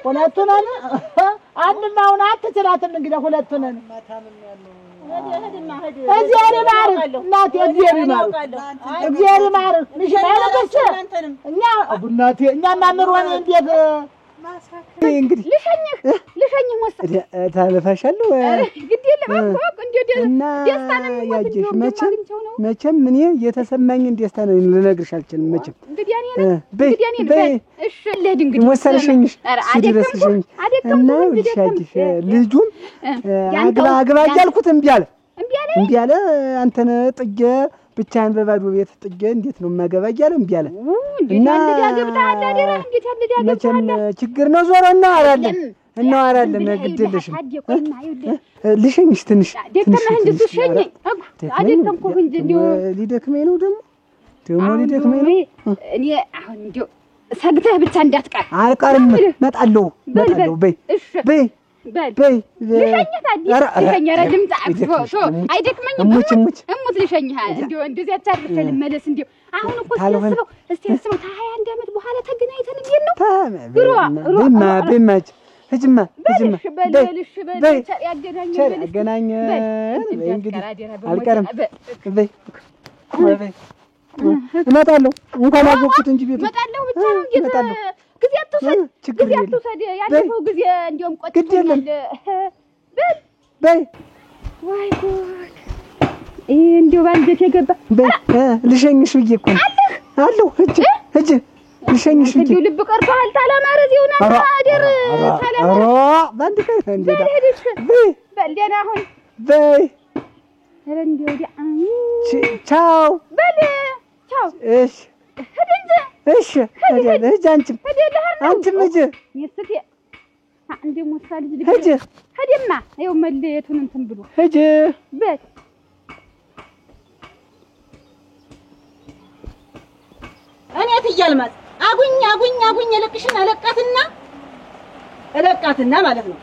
Speaker 1: ሁለቱን አንድና አሁን አትችላትም እንግዲህ ሁለቱን እግዚአብሔር ይማርህ እናቴ እግዚአብሔር ይማርህ ምሽ ማለበስ እኛ አቡናቴ እኛና ምሮን እንዴት
Speaker 5: እንግዲህ ልሸኝህ ወሰደ ታለፋሻለሁ ግድ የለም አቆቅ እንዴት ደስታ ነው ያጅሽ መቼም እኔ የተሰማኝን ደስታ ነው ልነግርሽ አልችልም። መቼም እንግዲህ እኔ እሺ ለድ እንግዲህ ወሰልሽኝሽ ሲደርስሽኝ እና ልሻጅሽ ልጁም አግባ እያልኩት እምቢ አለ አንተን ጥጌ ብቻህን በባዶ ቤት ጥጌ እንዴት ነው የማገባ እያለ እምቢ አለ እና መቼም ችግር ነው ዞሮ እናወራለን ግድልሽም ልሸኝሽ ትንሽ ሊደክመኝ ነው ደግሞ ሊደክመኝ ነው።
Speaker 3: እኔ አሁን እንደው ሰግተህ ብቻ እንዳትቀር
Speaker 5: አልቀርም እመጣለሁ በይ
Speaker 3: ልሸኝህ ረጅም አይደክመኝም እሙት ልሸኝህ እንደው እንደዚህ አታድርሽ ልመለስ እንደው አሁን እኮ ስበው እስቲ ስበው ታ21 ዓመት በኋላ ተገናኝተን እንዴት ነው ብሮ
Speaker 5: በማች ህጅማ
Speaker 3: ያገናኝ
Speaker 5: እንግዲህ አልቀርም በይ እመጣለሁ እንኳን አወቅኩት እንጂ ቤቱ
Speaker 3: እመጣለሁ ብቻ ነው እንዴ ጊዜ አትውሰድ ያለፈው ጊዜ እንደውም ቆጥቶኛል
Speaker 5: በይ
Speaker 3: ወይ ጉድ እንደው ባንጀት የገባ
Speaker 5: በይ ልሸኝሽ ብዬሽ እኮ አለሁ ሂጂ ልሸኝሽ ብዬሽ
Speaker 3: እንደው ልብ ቀርቷል ታላማረ ዚውና አደር ታላማረ
Speaker 5: ባንድ ቀን እንዴዳ
Speaker 3: በል ደህና ሁን
Speaker 5: በይ
Speaker 3: ኧረ እንደው
Speaker 5: ቻው
Speaker 3: በል ቻው
Speaker 5: እሺ እሺ አንቺም ሂጂ
Speaker 3: የስቴ አንዴ ሞታ ልጅ ሂጂማ ይኸው መለየቱን እንትን ብሎ
Speaker 5: ሂጂ
Speaker 3: በል
Speaker 5: እኔ ትያልማት አጉኝ እለቃትና ማለት ነው።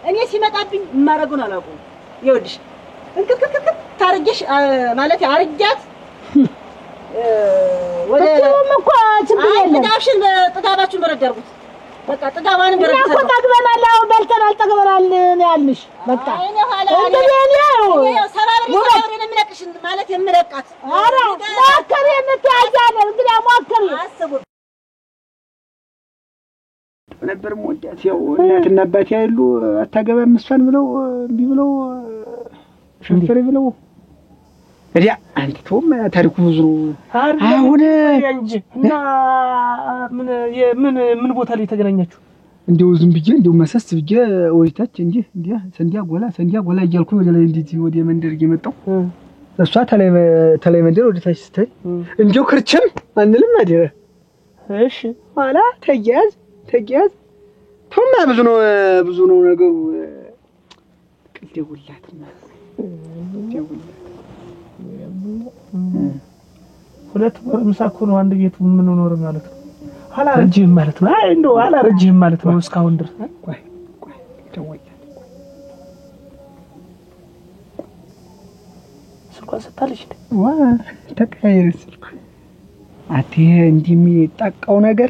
Speaker 5: እኔ ሲመጣብኝ የማረጉን አላውቀውም። ይኸውልሽ እንክክክክ ታርጌሽ ማለት አርጃት ወደ እኮ ችግር የለም። ጥጋባችሁን በረድ አድርጉት። በቃ ጥጋባን በረድ አድርጉት። እኮ ጠግበናል፣ አሁን በልተናል፣ ጠግበናል ነው ያልንሽ። በቃ እንግዲህ እኔ ሰባብሬ ነው የምለቅሽ ማለት የምለቃት። ኧረ ሞክሪ እንተያያለን እንግዲህ ሞክሪ አስቡ ነበር ሞዳት ያው እናትና አባቴ ያሉ አታገባም እሷን ብለው እምቢ ብለው ሸንፈሬ ብለው እዲያ አንተውም ታሪኩ ብዙ ነው። አሁን እንጂ እና ምን ቦታ ላይ ተገናኛችሁ? እንደው ዝም ብዬ እንደው መሰስ ብዬ ወይታች እንጂ እንዲያ ሰንዲያ ጎላ እያልኩ ወደ ላይ እንዴት ወደ መንደር እየመጣሁ እሷ ተላይ መንደር ወደ ታች ስትል እንደው ክርችም አንልም አደረ። እሺ ኋላ ተያዝ ቶማ ብዙ ነው ነገሩ። ቅልደውላትና ሁለት ምሳኮ ነው አንድ ቤት ምን ኖር ማለት ነው። አላረጅህም ማለት ነው። አይ እንደው አላረጅህም ማለት ነው እስካሁን ድረስ። ቆይ ደውልላት ስልኳ ሰጣለች ዋ ተቀያየረ ስልኳ አቴ እንዲህ የሚጠቃው ነገር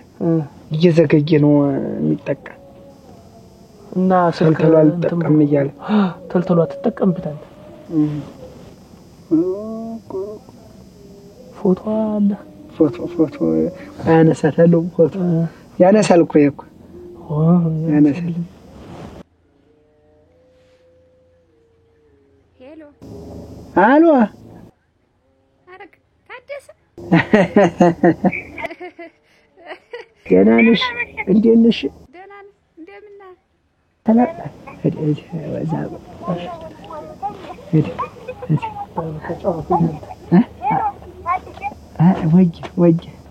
Speaker 5: እየዘገየ ነው የሚጠቃ እና ስልክ አልጠቀም እያለ ተልተሎ አትጠቀምበታል። ፎቶ አለ ፎቶ ያነሳታለው ፎቶ ያነሳል እኮ ያነሳል።
Speaker 3: ሄሎ
Speaker 4: አሎ
Speaker 3: አረግ ታደሰ
Speaker 4: ደህና ነሽ? እንዴት ነሽ?
Speaker 3: ደህና ነኝ። እንደምን ነህ?
Speaker 4: ሰላም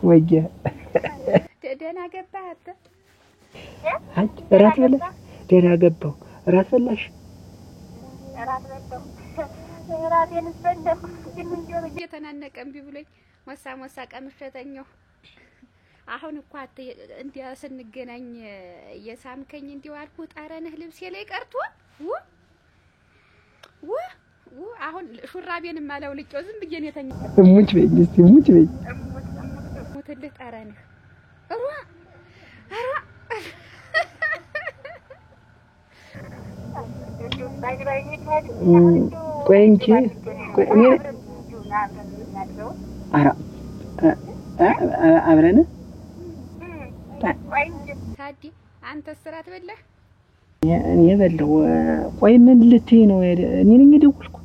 Speaker 4: ወየ
Speaker 3: ደህና ገባህ አንተ?
Speaker 4: አንቺ እራት በላሽ? ደህና ገባሁ። እራት በላሽ?
Speaker 3: እራቴንስ በላሁ። ግን እንደው እየተናነቀ እምቢ ብሎኝ ሞሳ ቀምሼ ተኛሁ። አሁን እኮ እንዲያ ስንገናኝ የሳምከኝ እንዲው አልኩህ ጠረንህ ልብሴ ላይ ቀርቶ አሁን ሹራቤንም አላውልቄው ዝም ብዬ ነው የተኛሁት።
Speaker 4: ሙች በይ እስቲ ሙች በይ።
Speaker 3: ሙትልህ ጠረንህ
Speaker 4: ቆይ እንጂ እኔ አብረን
Speaker 3: ታዲ አንተስ እራት በላህ?
Speaker 4: እኔ በላሁ። ቆይ ምን ልትይ ነው? እኔ ነኝ የደወልኩ?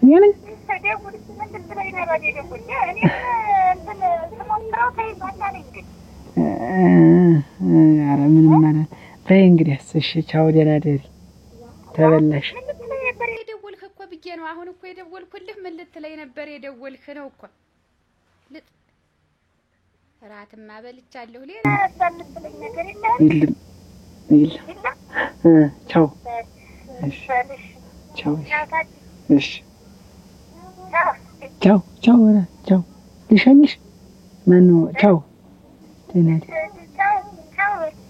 Speaker 4: እኔ ነኝ ኧረ ምንም ማለት በይ እንግዲህ እሺ ቻው ደህና ደሪ ተበላሽ
Speaker 3: የደወልክ እኮ ብዬ ነው አሁን እኮ የደወልኩልህ ምን ልትለኝ ነበር የደወልክ ነው እኮ እራትማ በልቻለሁ ሌላ አስተምጥለኝ ነገር
Speaker 4: የለም ቻው እሺ ቻው እሺ ቻው ቻው ልሸኝሽ ማነው ቻው ደህና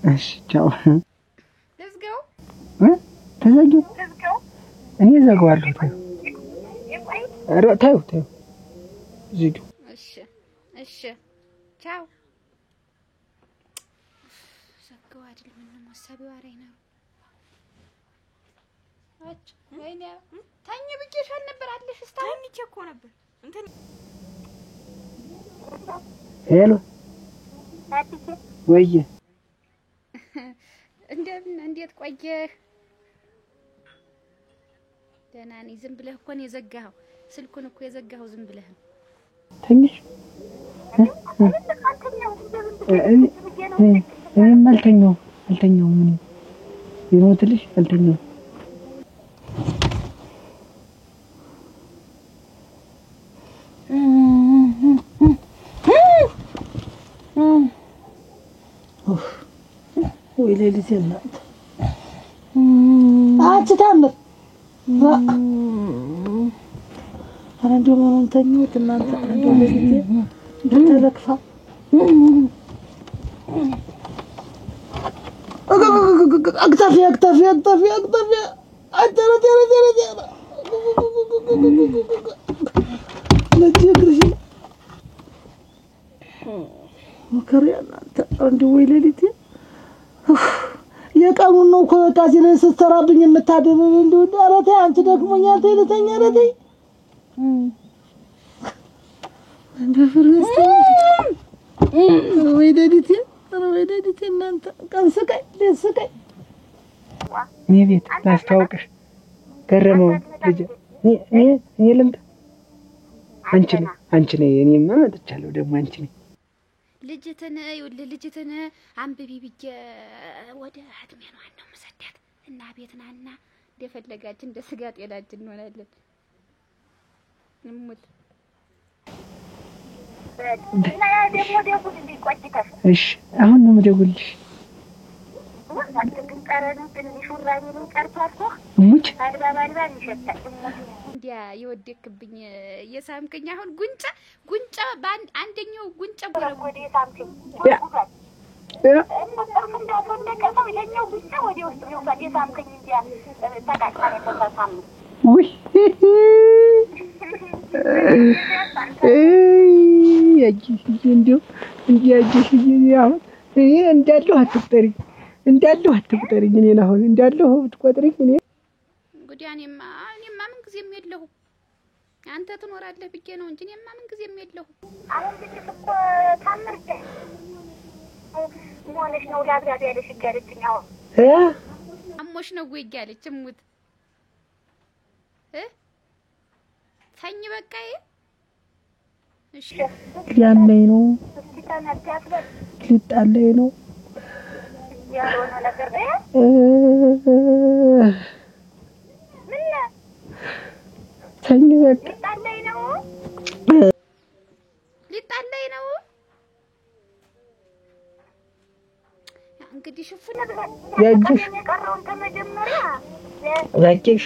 Speaker 4: እሺ ቻው
Speaker 3: ልዝጋው
Speaker 4: ተዘጊው እኔ ዘጋዋለሁ ተይው ዝጊው
Speaker 3: እሺ ቻው ዘጋው አይደል ምንም ሐሳቢው አረኝ ነው አጭ ወይኔ ታኝ ብዬሻል ነበር አለሽ እስታሁን እኮ ነበር እንትን
Speaker 4: ሄሎ ወይዬ
Speaker 3: እንዴት ቆየህ? ደህና ነኝ። ዝም ብለህ እኮ ነው የዘጋኸው ስልኩን እኮ የዘጋኸው ዝም ብለህ ነው።
Speaker 4: ተኝሽ እኔም አልተኛውም ምን ይሞትልሽ አልተኛውም። ወይ ሌሊት እናት አትታምር አንዱ ምኑን ተኙት እናንተ አንዱ ሌሊት እንደተለክፋ አክታፊ ለጅግርሽ ወከሪያ እናንተ አንዱ ወይ ሌሊት የቀኑን ነው እኮ በቃ እዚህ ላይ ስትሰራብኝ የምታደር እንደው ኧረ ተይ አንቺ ደክሞኛል ተይ ልተኛ ኧረ ተይ እንደ ፍርስ ወይ ሌሊት እናንተ ቀን ስቃይ ሌት ስቃይ እኔ ቤት ላስታውቅሽ ገረመው ልጅ እኔ ልምጣ አንቺ ነኝ እኔማ መጥቻለሁ ደግሞ አንቺ ነኝ
Speaker 3: ልጅትን አንብቢ ብዬ ወደ አድሜን ዋናው መሰዳት እና ቤትናና እንደፈለጋችን እንደ ስጋ ጤናችን እንሆናለን። እንሙት
Speaker 4: እሺ አሁን ነው የምደውልልሽ። ሙች
Speaker 3: እንዲያ የወደክብኝ የሳምከኝ አሁን ጉንጫ አንደኛው ጉንጫ ወደ ሳምከኝ
Speaker 4: እንዳለሁ አትቁጠሪኝ እኔን አሁን እንዳለሁ ብትቆጥሪኝ እኔ
Speaker 3: እንግዲህ እኔማ ምን ጊዜም የለሁም አንተ ትኖራለህ ብዬ ነው እንጂ እኔማ ምን ጊዜም የለሁም።
Speaker 9: አሁን ልጅሽ እኮ ታምርት ሞነሽ ነው ላብራብ ያለሽ ይጋለችኝ አሁን
Speaker 3: አሞሽ ነው ወይ ያለች ሙት ተኝ በቃ እሺ
Speaker 1: ያመኝ ነው ሊጣለኝ ነው
Speaker 9: ያልሆነ ነገር ምን
Speaker 1: ተኝ በቃ
Speaker 3: ሊጣለኝ ነው እንግዲህ ሽፍና
Speaker 1: ያጅሽ
Speaker 9: የቀረውን ተመጀመሪያ
Speaker 1: ያጅሽ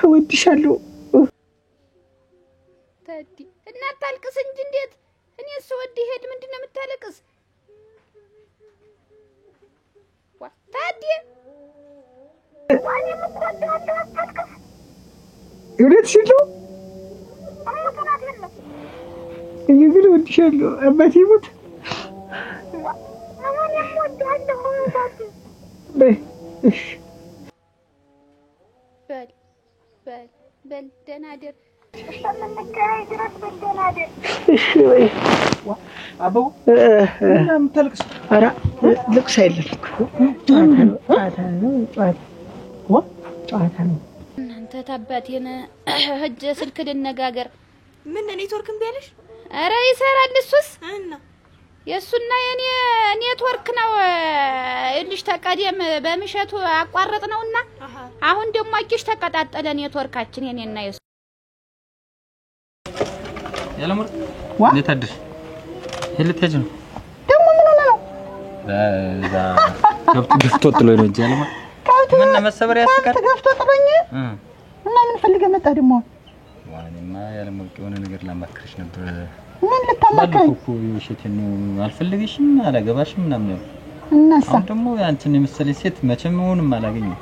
Speaker 1: እወድሻለሁ
Speaker 3: ታዲ እናት ታልቅስ እንጂ እንዴት እኔ ስወድ ሄድ ምንድነው የምታለቅስ ታዲ
Speaker 9: ዋኔ ምቆጣለሁ አታልቅስ
Speaker 1: እውነትሽን ነው እኔ ግን እወድሻለሁ አባቴ ሞት
Speaker 9: አሁን የምወዳለሁ ታዲ
Speaker 1: እሺ
Speaker 3: በል ደህና ደር
Speaker 9: እስከምንገናኝ ድረስ በደህና ደር
Speaker 1: እሺ ወይ
Speaker 4: አበው ምንም ተልቅስ
Speaker 1: ኧረ ልቅስ አይደለም ጨዋታ ነው
Speaker 3: እናንተ ታባቴን ሂጅ ስልክ ልነጋገር
Speaker 6: ምን ኔትወርክ እምቢ አለሽ
Speaker 3: ኧረ ይሰራል እሱስ
Speaker 6: እና
Speaker 3: የሱና የኔ ኔትወርክ ነው እልሽ ተቀደም በመሸቱ አቋረጥ ነውና አሁን ደሞ አቂሽ ተቀጣጠለ ኔትወርካችን የኔና የሱ
Speaker 8: ያለሙር እንዴት አድርሽ ልትሄጂ ነው
Speaker 5: ደግሞ ምን ሆነ ነው
Speaker 8: በዛ ከብት ገፍቶ ጥሎኝ ነው እንጂ ያለሙር ምን መሰበር ያስቀር
Speaker 5: ገፍቶ ጥሎኝ እና ምን ፈልገህ መጣ ደግሞ
Speaker 8: ዋኔማ ያለሙር የሆነ ነገር ላማክርሽ ነበር
Speaker 5: ምን ልታማክረኝ
Speaker 8: እኮ የውሸቴን ነው አልፈልግሽም አላገባሽም ምናምን ነው
Speaker 5: እናሳ
Speaker 8: አሁን ደግሞ ያንቺን የመሰለኝ ሴት መቼም ምንም አላገኝም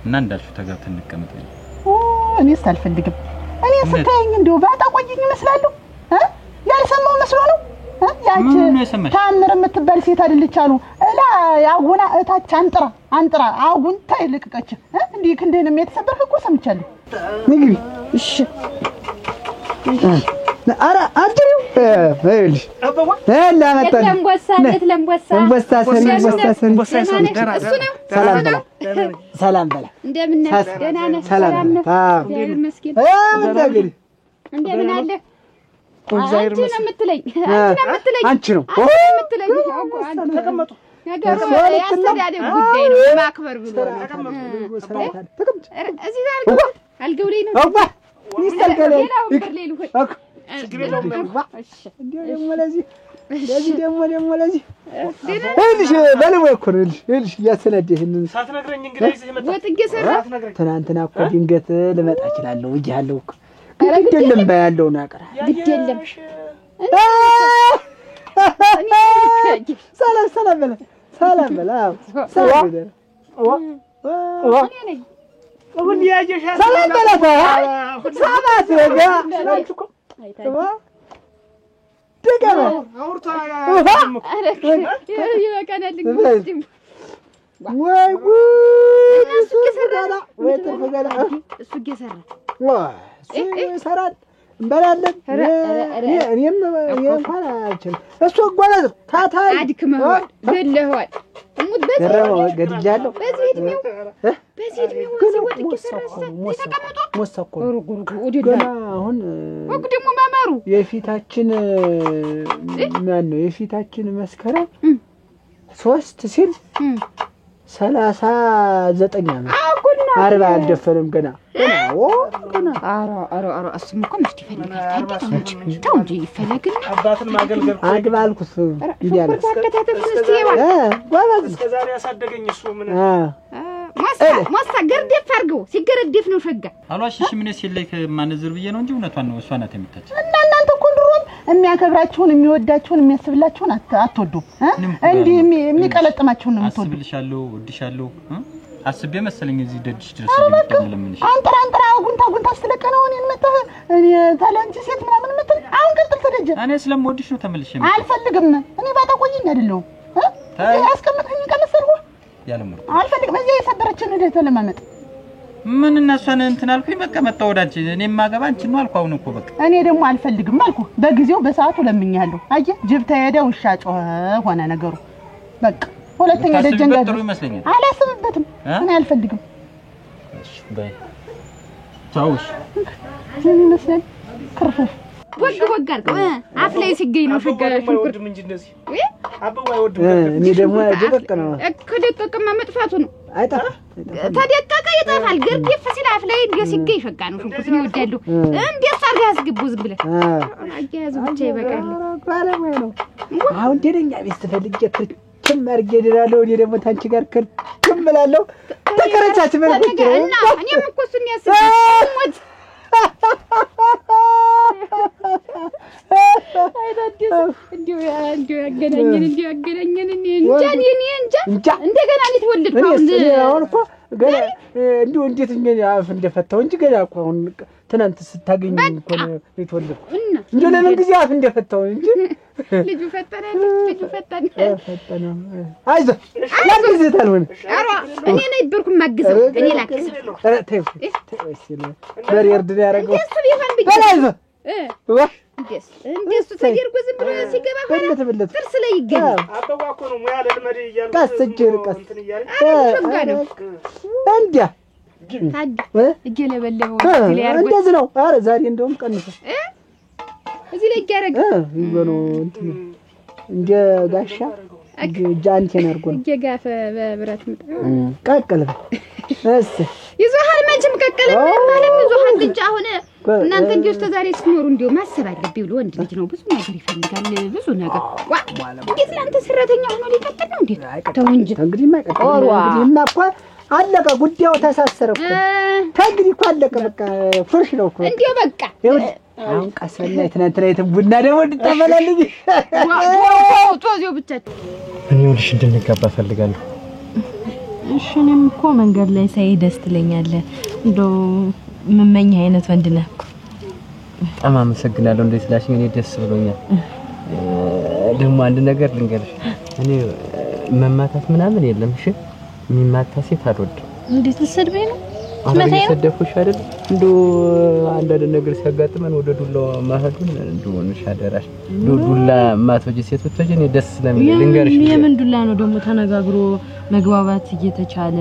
Speaker 8: እና እንዳልሽው ተጋብተን እንቀመጥ
Speaker 5: እኔስ አልፈልግም እኔ ስታየኝ እንደው ባጣ ቆየኝ ይመስላልው ያልሰማው መስሎ ነው ያንቺ ታምር የምትባል ሴት አይደለች አሉ እላ ያውና እታች አንጥራ አሁን ታይልቀቀች እንዴ ክንደንም የተሰበርክ እኮ ሰምቻለሁ
Speaker 1: ንግሪ እሺ አረ አጅሪው ይልሽ
Speaker 4: አበባ
Speaker 1: ለማጣን ለምቦሳ ሰሪ ሰላም በላ
Speaker 3: እንደምን ደህና ነህ
Speaker 1: ሰላም ነው
Speaker 3: መስኪን እንደምን አለ
Speaker 1: እግዚአብሔር
Speaker 3: አንቺ ነው የምትለኝ
Speaker 1: አንቺ ነው
Speaker 3: የምትለኝ ተቀመጡ ነገሩ ያስተዳደግ ጉዳይ ነው ማክበር ብሎ
Speaker 1: ተቀመጥ
Speaker 3: እዚህ ጋር አልገው ላይ ነው
Speaker 1: አባ ይስተልከለ እልሽ በለው እኮ ነው እልሽ ያሰነደህ
Speaker 4: ሳትነግረኝ እንግዲህ እዚህ መጣ
Speaker 3: ወጥጌ ሰራ
Speaker 1: ትናንትና እኮ ድንገት ልመጣ እችላለሁ እያለሁ እኮ ግድ የለም ባያለው ናቀራ
Speaker 3: ግድ የለም
Speaker 1: ሰላም በላ
Speaker 4: አሁን ያጀሻ
Speaker 1: ሰላም በላታ ሳባት ወጋ ደገመ
Speaker 4: አውርታ
Speaker 3: ይበቃናል እንግዲህ
Speaker 1: ወይ ጉድ እሱ ይሰራል ወይ ተፈገራ
Speaker 3: እሱ ይሰራል
Speaker 1: እሱ ይሰራል እንበላለን እኔም እንኳን አልችልም እሱ ጎበዝ ታታሪ
Speaker 3: አድክመዋል ዘለዋል ሙት
Speaker 1: ገድጃለሁ
Speaker 3: በዚህ እድሜው
Speaker 1: ሞሰኮ ገና አሁን
Speaker 3: ደግሞ ማማሩ
Speaker 1: የፊታችን ማን ነው የፊታችን መስከረም 3 ሲል 39 ዓመት አርባ አልደፈረም ገና
Speaker 3: አረ እሱም እኮ ምሽት ይፈልጋል ታው እንጂ ይፈልጋል
Speaker 4: አባትን ማገልገል
Speaker 1: አግባ አልኩት ይያለ
Speaker 4: እስከ ዛሬ ያሳደገኝ እሱ ምን
Speaker 3: ማሳ ገርደፍ አድርገው ሲገረደፍ ነው ሸጋ
Speaker 8: አሏሽሽ ምን ሲለክ ማንዝር ብዬ ነው እንጂ እውነቷን ነው እሷ ናት የምታች
Speaker 5: እናንተ እኮ ድሮም የሚያከብራችሁን የሚወዳችሁን የሚያስብላችሁን አትወዱም እንዴ የሚቀለጥማችሁን ነው የምትወዱ
Speaker 8: አስብልሻለሁ ወድሻለሁ አስቤ መሰለኝ እዚህ ደድሽ ድረስ እየመጣሁ ለምንሽ
Speaker 5: አንጥራ ጉንታ ስለቀነው እኔን መጣህ እኔ ታላንቺ ሴት ምናምን መጣ አሁን ቀጥል ተደጀ
Speaker 8: እኔ ስለምወድሽ ነው ተመልሼ
Speaker 5: አልፈልግም እኔ ባጣ ቆየኝ አይደለም አስቀምጠኝ ቀመሰርኩ
Speaker 8: ያለምሩ
Speaker 5: አልፈልግም እዚህ የሰበረችን ወደ ተለማመጥ
Speaker 8: ምን እናሷን እንትን አልኩኝ በቃ መጣ ወዳንቺ እኔም ማገባ አንቺ ነው አልኩ አሁን እኮ በቃ
Speaker 5: እኔ ደግሞ አልፈልግም አልኩ በጊዜው በሰዓቱ ለምኛለሁ አየ ጅብ ተሄደ ውሻ ጮኸ ሆነ ነገሩ በቃ ሁለተኛ ደጀን ጋር
Speaker 8: ጥሩ ይመስለኛል
Speaker 5: አላስብበትም እኔ አልፈልግም
Speaker 8: እሺ በይ ቻውሽ
Speaker 5: ምን ይመስላል ከርፈፍ
Speaker 3: ወግ አድርገው አፍ ላይ ሲገኝ ነው ሸጋሽ
Speaker 1: ወድም እንጂ እንደዚህ አበባ አይወድም
Speaker 4: እኔ ደግሞ ደቀቅ ነው
Speaker 3: ከደቀቀማ መጥፋቱ ነው
Speaker 4: አይጣፋ
Speaker 3: ተደቀቀ ይጠፋል ግርድፍ ሲል አፍ ላይ እንደ ሲገኝ ሸጋ ነው ሽንኩርት ነው ይወዳሉ እንዴት አድርገህ ያስገቡ ዝም ብለህ አያያዙ ብቻ ይበቃል
Speaker 4: ባለሙያ ነው አሁን ደረኛ ቤት ፈልጌ ክርክም አድርጌ እድላለሁ እኔ ደግሞ ታንቺ ጋር ክርክም እላለሁ ተከረቻች መልኩ
Speaker 3: እና እኔም እኮ እሱን ያስገቡት እንዲሁ ያገናኘን እንጃ እንደገና እንዴት ወለድኩ
Speaker 4: አሁን እኮ ገና እንዲሁ እንዴት አፍ እንደፈታው እንጂ ገና እኮ አሁን ትናንት ስታገኝ እኮ ነው የተወለድኩ እንዴ ለምን ጊዜ አፍ እንደፈታው እንጂ
Speaker 3: ልጁ ፈጠነ
Speaker 4: አይዞህ ላግዝህ ታልሆነ
Speaker 3: ኧረ እኔ ነበርኩ ማግዘው እኔ ላግዘው
Speaker 4: ኧረ ተይው በሬ እርድ ነው ያደረገው
Speaker 3: እሱ ቢሆን ብዬ
Speaker 4: አይዞህ
Speaker 3: እንደሱ ተደርጎ ዝም ብሎ ሲገባ ሆነ ጥርስ ላይ ይገኛል
Speaker 1: አበባ እኮ ነው ሙያ ለልመድ ይያል
Speaker 4: ቀስ እጅህን ቀስ እንዲያ
Speaker 3: እየለበለበው
Speaker 4: እንደዚህ ነው ኧረ ዛሬ እንደውም ቀንሰው
Speaker 3: እዚህ ላይ ያረጋ
Speaker 4: ይበሉ እንትን እንደ ጋሻ ጃንቴን አድርጎ
Speaker 3: እየጋፈ በብረት ምጣ
Speaker 4: ቀቀለ እስ
Speaker 3: ይዞሃል መቼም ቀቀለ ማለት ይዞሃል ግንጭ አሁን እናንተ እንዲሁ ተዛሬ ሲኖሩ እንዲሁ ማሰብ አለብኝ ብሎ ወንድ ልጅ ነው ብዙ ነገር ይፈልጋል ብዙ ነገር ዋ እንዴት ላንተ ሰራተኛ ሆኖ ሊቀጥል ነው እንዴ ተው እንጂ
Speaker 4: እንግዲህ ማይቀጥል እንግዲህማ እኮ አለቀ ጉዳዩ ተሳሰረ እኮ እንግዲህ እኮ አለቀ በቃ ፍርሽ ነው እኮ
Speaker 3: እንዴ በቃ
Speaker 4: አሁን ቀሰና የትናንትና ቡና ደግሞ እንድታበላልኝ
Speaker 3: ዋው ቶዚው ብቻችሁ
Speaker 8: እኔ ወልሽ እንድንጋባ ፈልጋለሁ
Speaker 10: እሺ እኔም እኮ መንገድ ላይ ሳይ ደስ ትለኛለህ እንደው መመኛ አይነት ወንድ ነህ እኮ
Speaker 2: በጣም አመሰግናለሁ እንዴት ስላሽኝ እኔ ደስ ብሎኛል ደግሞ አንድ ነገር ልንገርሽ እኔ መማታት ምናምን የለም እሺ የሚማታ ሴት አልወድም
Speaker 10: እንዴት ተሰድበኝ ነው
Speaker 2: ትመታኝ ነው ተደፍሽ አይደል እንዶ አንዳንድ ነገር ሲያጋጥመን ወደ ዱላው ማህዱን እንዶ እንሻደራሽ ዱላ ማቶጂ ሴቶች እኔ ደስ ስለሚል ልንገርሽ
Speaker 10: የምን ዱላ ነው ደግሞ ተነጋግሮ መግባባት እየተቻለ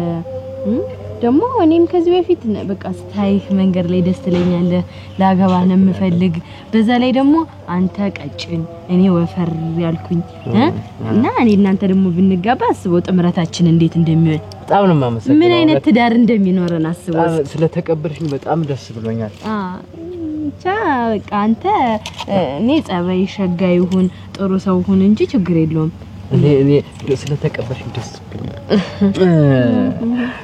Speaker 10: ደግሞ እኔም ከዚህ በፊት በቃ ስታይህ መንገድ ላይ ደስ ትለኛለህ ላገባህ ነው የምፈልግ በዛ ላይ ደግሞ አንተ ቀጭን እኔ ወፈር ያልኩኝ እና እኔ እናንተ ደግሞ ብንጋባ አስበው ጥምረታችን እንዴት እንደሚሆን
Speaker 2: በጣም ነው የማመሰግነው
Speaker 10: ምን አይነት ትዳር እንደሚኖረን አስበው
Speaker 2: ስለተቀበልሽኝ በጣም ደስ ብሎኛል
Speaker 10: ብቻ በቃ አንተ እኔ ጸባይ ሸጋ ይሁን ጥሩ ሰው ሁን እንጂ ችግር የለውም
Speaker 2: እኔ ስለተቀበልሽኝ ደስ ብሎኛል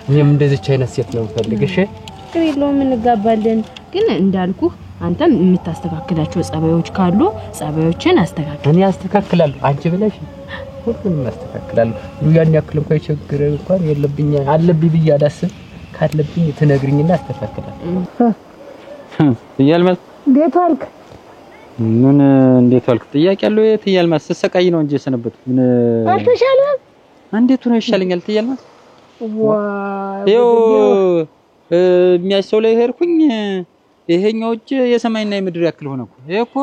Speaker 2: እኔም እንደዚህ አይነት ሴት ነው ፈልግሽ
Speaker 10: ችግር የለውም እንጋባለን ግን እንዳልኩ አንተም የምታስተካክላቸው ጸባዮች ካሉ ጸባዮችን አስተካክል
Speaker 2: እኔ አስተካክላለሁ አንቺ ብለሽ ሁሉንም አስተካክላለሁ ያን ያክል እንኳን ችግር እንኳን የለብኝ አለብኝ ብዬ አላስብ ካለብኝ ትነግሪኝና አስተካክላለሁ
Speaker 8: ይያልማል
Speaker 5: እንዴት ዋልክ
Speaker 8: ምን እንዴት ዋልክ ጥያቄ ያለው የትያልማል ተሰቃይ ነው እንጂ ሰነበት ምን
Speaker 5: አልተሻለም
Speaker 8: እንዴት ነው ይሻለኛል ትያልማል
Speaker 5: ዋው
Speaker 8: የሚያሰው ላይ ሄርኩኝ ይሄኛው እጅ የሰማይና የምድር ያክል ሆነ እኮ ይሄ እኮ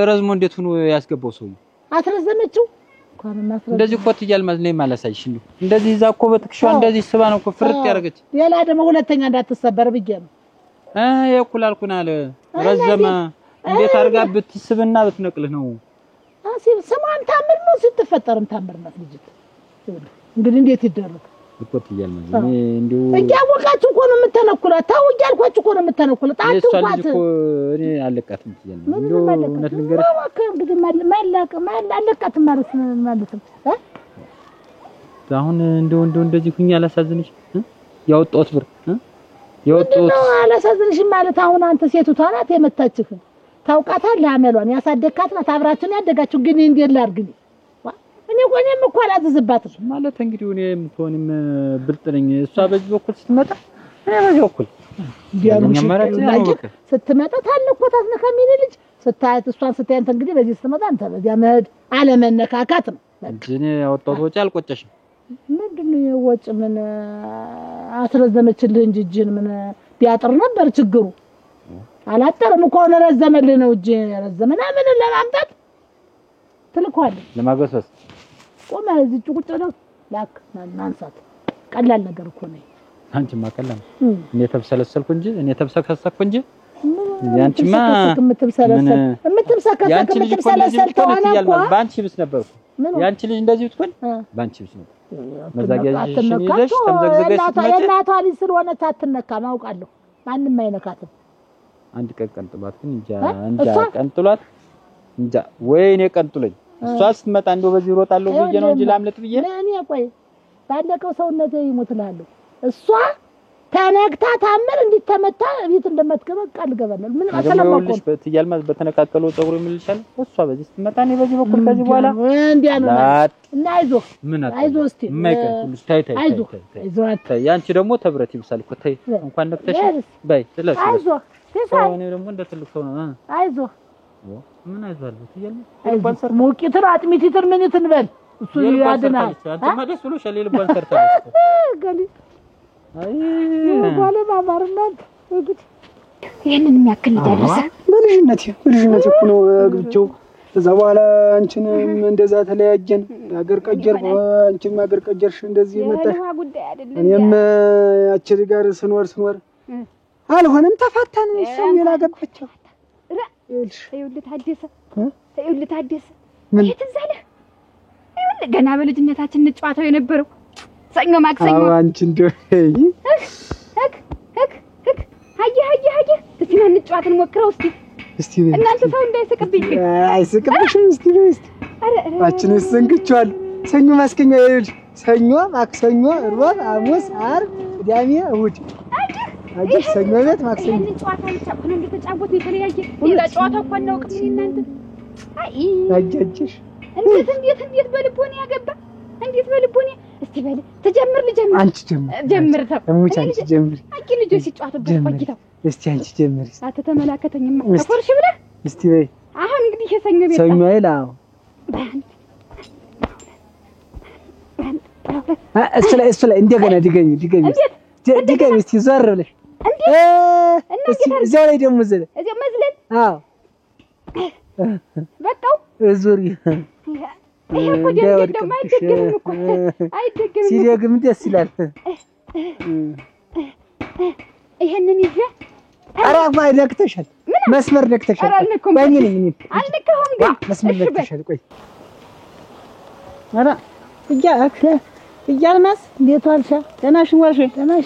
Speaker 8: ረዝሞ እንዴት ሆኖ ያስገባው ሰው
Speaker 5: አትረዘመችው
Speaker 8: እንደዚህ እኮ ትያልማል ነው ማላሳይሽ እንደዚህ እዛ እኮ በትክሻው እንደዚህ ስባ ነው እኮ ፍርጥ ያረገች
Speaker 5: ሌላ ደግሞ ሁለተኛ እንዳትሰበር ብዬ ነው
Speaker 8: የኩላልኩና አለ ረዘማ እንዴት አርጋ ብትስብና ብትነቅልህ ነው
Speaker 5: አሲብ ሰማን ታምር ነው ስትፈጠርም ታምር ነው ልጅ እንግዲህ እንዴት ይደረግ
Speaker 8: እኮ ትያልማል እኔ እንዴው
Speaker 5: እያወቃችሁ እኮ ነው የምትነኩላት ታው እያልኳችሁ እኮ ነው የምትነኩላት አትውቋት
Speaker 8: እኮ እኔ አለቃትም ትያልማል እንዴው እውነት ልንገርሽ
Speaker 5: እንግዲህ አለቃትም ማለት
Speaker 8: አሁን እንደው እንደዚህ ሁኛ አላሳዝንሽ ያወጣሁት ብር ያወጣሁት
Speaker 5: ነው አላሳዝንሽ ማለት አሁን አንተ ሴቱታ ናት የመታችህ ታውቃታለህ አመሏን ያሳደግካት ናት አብራችን ያደጋችሁ ግን እንዴት ላርግኝ እኔም እኮ አላዝዝባትም
Speaker 8: ማለት እንግዲህ እኔም ትሆንም ብልጥ ነኝ እሷ በዚህ በኩል ስትመጣ እኔ በዚህ በኩል
Speaker 5: ስትመጣ ታልቆታት ነው ከሚል ልጅ ስታያት እሷን ስታያት እንግዲህ በዚህ ስትመጣ አንተ በዚያ መሄድ አለመነካካት ነው
Speaker 8: እኔ ያወጣሁት ወጪ አልቆጨሽም
Speaker 5: ምንድነው የወጭ ምን አስረዘመችልህ እንጂ እጅን ምን ቢያጥር ነበር ችግሩ አላጠረም እኮ ነው ረዘመልህ ነው እጅ ረዘመና ምን ለማምጣት ትልኳለህ
Speaker 8: ለማገሰስ
Speaker 5: ቆማ እዚህ ቁጭ ነው ላክ ማንሳት ቀላል ነገር እኮ ነው
Speaker 8: አንቺማ ቀላል እኔ ተብሰለሰልኩ እንጂ እኔ ተብሰከሰኩ እንጂ ያንቺማ የምትምሰከሰክ ተዋናኮ ባንቺ ብስ ነበርኩ ያንቺ ልጅ እንደዚህ ብትሆን ባንቺ ብስ ነበር መዛጊያሽን ይዘሽ ተምዘግዘገሽ
Speaker 11: እናቷ ልጅ ስለሆነ ታትነካ ማውቃለሁ ማንንም አይነካትም
Speaker 8: አንድ ቀን ቀንጥሏት ግን እንጃ ቀንጥሏት እንጃ ወይኔ ቀንጥሎኝ እሷ ስትመጣ እንደው በዚህ ሮጣለሁ ብዬ ነው እንጂ ላምለጥ ብዬ
Speaker 11: እኔ ቆይ ባለቀው ሰውነቴ ይሞትላለሁ እሷ ተነክታ ታመር እንድትመታ ቤት እንደማትገባ ቃል ገባለሁ ምን አሰለማቆም
Speaker 8: በትያልማ በተነካከለው ጸጉር ይምልሻል እሷ በዚህ ስትመጣ እኔ በዚህ በኩል ከዚህ በኋላ
Speaker 11: እንዲያ ነው እና አይዞህ እስቲ
Speaker 8: የማይቀርልሽ ታይ ያንቺ ደግሞ ተብረት ይብሳል እኮ ታይ እንኳን ነክተሽ በይ ስለዚህ
Speaker 11: አይዞህ
Speaker 8: እኔ ደግሞ እንደ ትልቅ ሰው ነው
Speaker 11: አይዞህ
Speaker 8: ምን አይዟል ትያለሽ
Speaker 11: ሞቂትር አጥሚቲትር ምን ትንበል እሱ ያድናል
Speaker 8: አንተ ማደስ ብሎሻል የልቧን ሰርታለች
Speaker 11: ገሊ አይ ወለ ማማርናት እግት
Speaker 3: ይሄንን የሚያክል ደረሰ
Speaker 4: በልጅነቴ እኮ ነው ግብቸው እዛ በኋላ አንቺን እንደዛ ተለያየን አገር ቀጀር አንቺም አገር ቀጀርሽ እንደዚህ መጣሽ እኔም ያቺ ጋር ስንወር አልሆነም ተፋታን እሱም ሌላ ገባቸው
Speaker 3: ይኸውልህ ታደሰ የትዛለ ይኸውልህ ገና በልጅነታችን እንጫወተው የነበረው ሰኞ ማክሰኞ
Speaker 4: አንቺ እንደው
Speaker 3: ሀየ እስቲ ነው እንጫወት እንሞክረው እስቲ እናንተ ሰው እንዳይስቅብኝ
Speaker 4: አይስቅብሽም እስቲ አችን ሰንግቻል ሰኞ ማክሰኞ ይኸውልሽ ሰኞ ማክሰኞ ሮብ ሐሙስ ዓርብ ቅዳሜ እሑድ አጅ ሰኞ ቤት ማክሰኞ
Speaker 3: እንጫወት አንቻኩን እንደተጫወቱ የተለያየ ሌላ ጨዋታ እንኳን ነው ቅድም እናንተ
Speaker 4: አጃጅሽ
Speaker 3: እንዴት በልቦኔ ያገባ እንዴት በልቦኔ እስቲ በል ተጀምር ልጀምር
Speaker 4: አንቺ
Speaker 3: ጀምር ተው
Speaker 4: እሙች አንቺ ጀምሪ
Speaker 3: አቂ ልጆች ሲጫወቱበት ቆይተው
Speaker 4: እስቲ አንቺ ጀምሪ
Speaker 3: አትተመላከተኝማ ተቆርሽ ብለህ
Speaker 4: እስቲ በይ
Speaker 3: አሁን እንግዲህ የሰኞ ቤት
Speaker 4: ሰኞ አይላው እሱ ላይ እንደገና ድገሚ እስቲ ዞር ብለሽ እስቲ እዛው ላይ ደግሞ ዘለ
Speaker 3: እዛው መዝለል
Speaker 4: አዎ
Speaker 3: በቃው
Speaker 4: ዙሪ
Speaker 3: ይሄ እኮ ደም አይደገምም እኮ አይደገምም
Speaker 4: ሲደግም ደስ ይላል
Speaker 3: ይሄንን ይዤ
Speaker 4: አራፋ ደክተሻል መስመር ደክተሻል ባኝ ነኝ
Speaker 3: አልነካሁም ግን
Speaker 4: መስመር ደክተሻል ቆይ
Speaker 5: አራ እያልማስ እንዴት ዋልሽ ደህናሽ ዋልሽ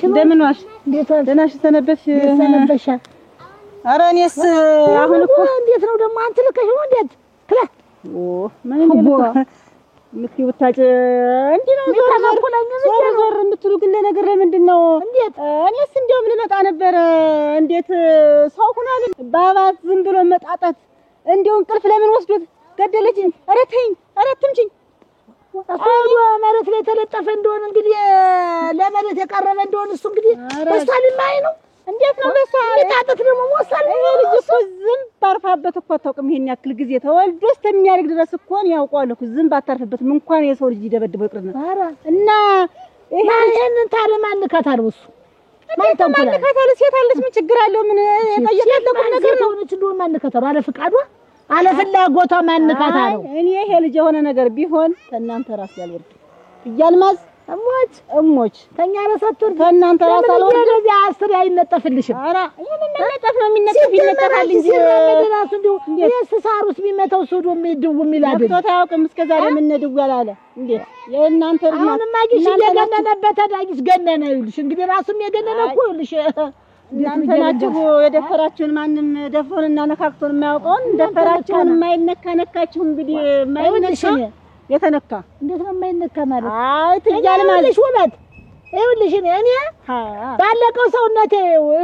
Speaker 5: እንደምን ዋልሽ እንዴት ዋልሽ ደህናሽ ሰነበትሽ አረ እኔስ አሁን እኮ
Speaker 11: እንዴት ነው ደግሞ አንተ ልከሽ ነው እንዴት ክላ
Speaker 5: ምን እንደሆነ ምትይ ወጣጭ እንዴ ነው ዞር የምትሉ ግን ለነገር ለምንድን ነው እንዴት እኔስ እንደውም ልመጣ ነበር እንዴት ሰው ሆናል ባባት ዝም ብሎ መጣጣት እንደው እንቅልፍ ለምን ወስዶት ገደለች ኧረ ተይኝ ኧረ አትምጪኝ
Speaker 11: አዎ መሬት ላይ ተለጠፈ እንደሆነ እንግዲህ ለመሬት የቀረበ እንደሆነ እሱ እንግዲህ በሳል ማይ ነው
Speaker 5: እንዴት ነው በሳ
Speaker 11: ለታጠት ደግሞ ወሳል
Speaker 5: ልጅ እኮ ዝም ባርፋበት እኮ አታውቅም ይሄን ያክል ጊዜ ተወልዶ እስከሚያድግ ድረስ እኮ ነው ያውቀዋል እኮ ዝም ባታርፍበት እንኳን የሰው ልጅ ይደበድበው ይቅርና እና
Speaker 11: ይሄንን ታለማን ከታል እሱ
Speaker 5: ማን ከታል ሴት አለች ምን ችግር አለው ምን የጠየቀው ነገር ነው
Speaker 11: እቺ እንደው ማን ከታል አለ ፍቃዷ አለ ፍላጎቷ ማን ከታል
Speaker 5: እኔ ይሄ ልጅ የሆነ ነገር ቢሆን ከእናንተ ራስ ያልወርድ እያልማዝ እሞች
Speaker 11: ተኛ ረሰጥር
Speaker 5: ከእናንተ ራስ አልወርድ
Speaker 11: ለዚህ አስር አይነጠፍልሽም
Speaker 5: ኧረ ይሄንን ነጠፍ ነው ይነጠፋል እንጂ
Speaker 11: ራሱ እንደው የስሳሩስ ቢመታው ሱዶ የሚድው የሚላድ
Speaker 5: ታውቅም እስከዛሬ ምን ድው ያላለ እንዴ የእናንተ
Speaker 11: አሁንማ ጊዜ የገነነበት አዳጊስ ገነነ ይልሽ እንግዲህ ራሱም የገነነ እኮ ይልሽ
Speaker 5: እናንተ ናችሁ የደፈራችሁን ማንም ደፈሩንና ነካክቶን የማያውቀውን ደፈራችሁን የማይነካ ነካችሁ እንግዲህ የማይነካ የተነካ
Speaker 11: እንዴት ነው የማይነካ ማለት
Speaker 5: አይ ትያል ማለት
Speaker 11: ውበት ይኸውልሽ እኔ ባለቀው ሰውነቴ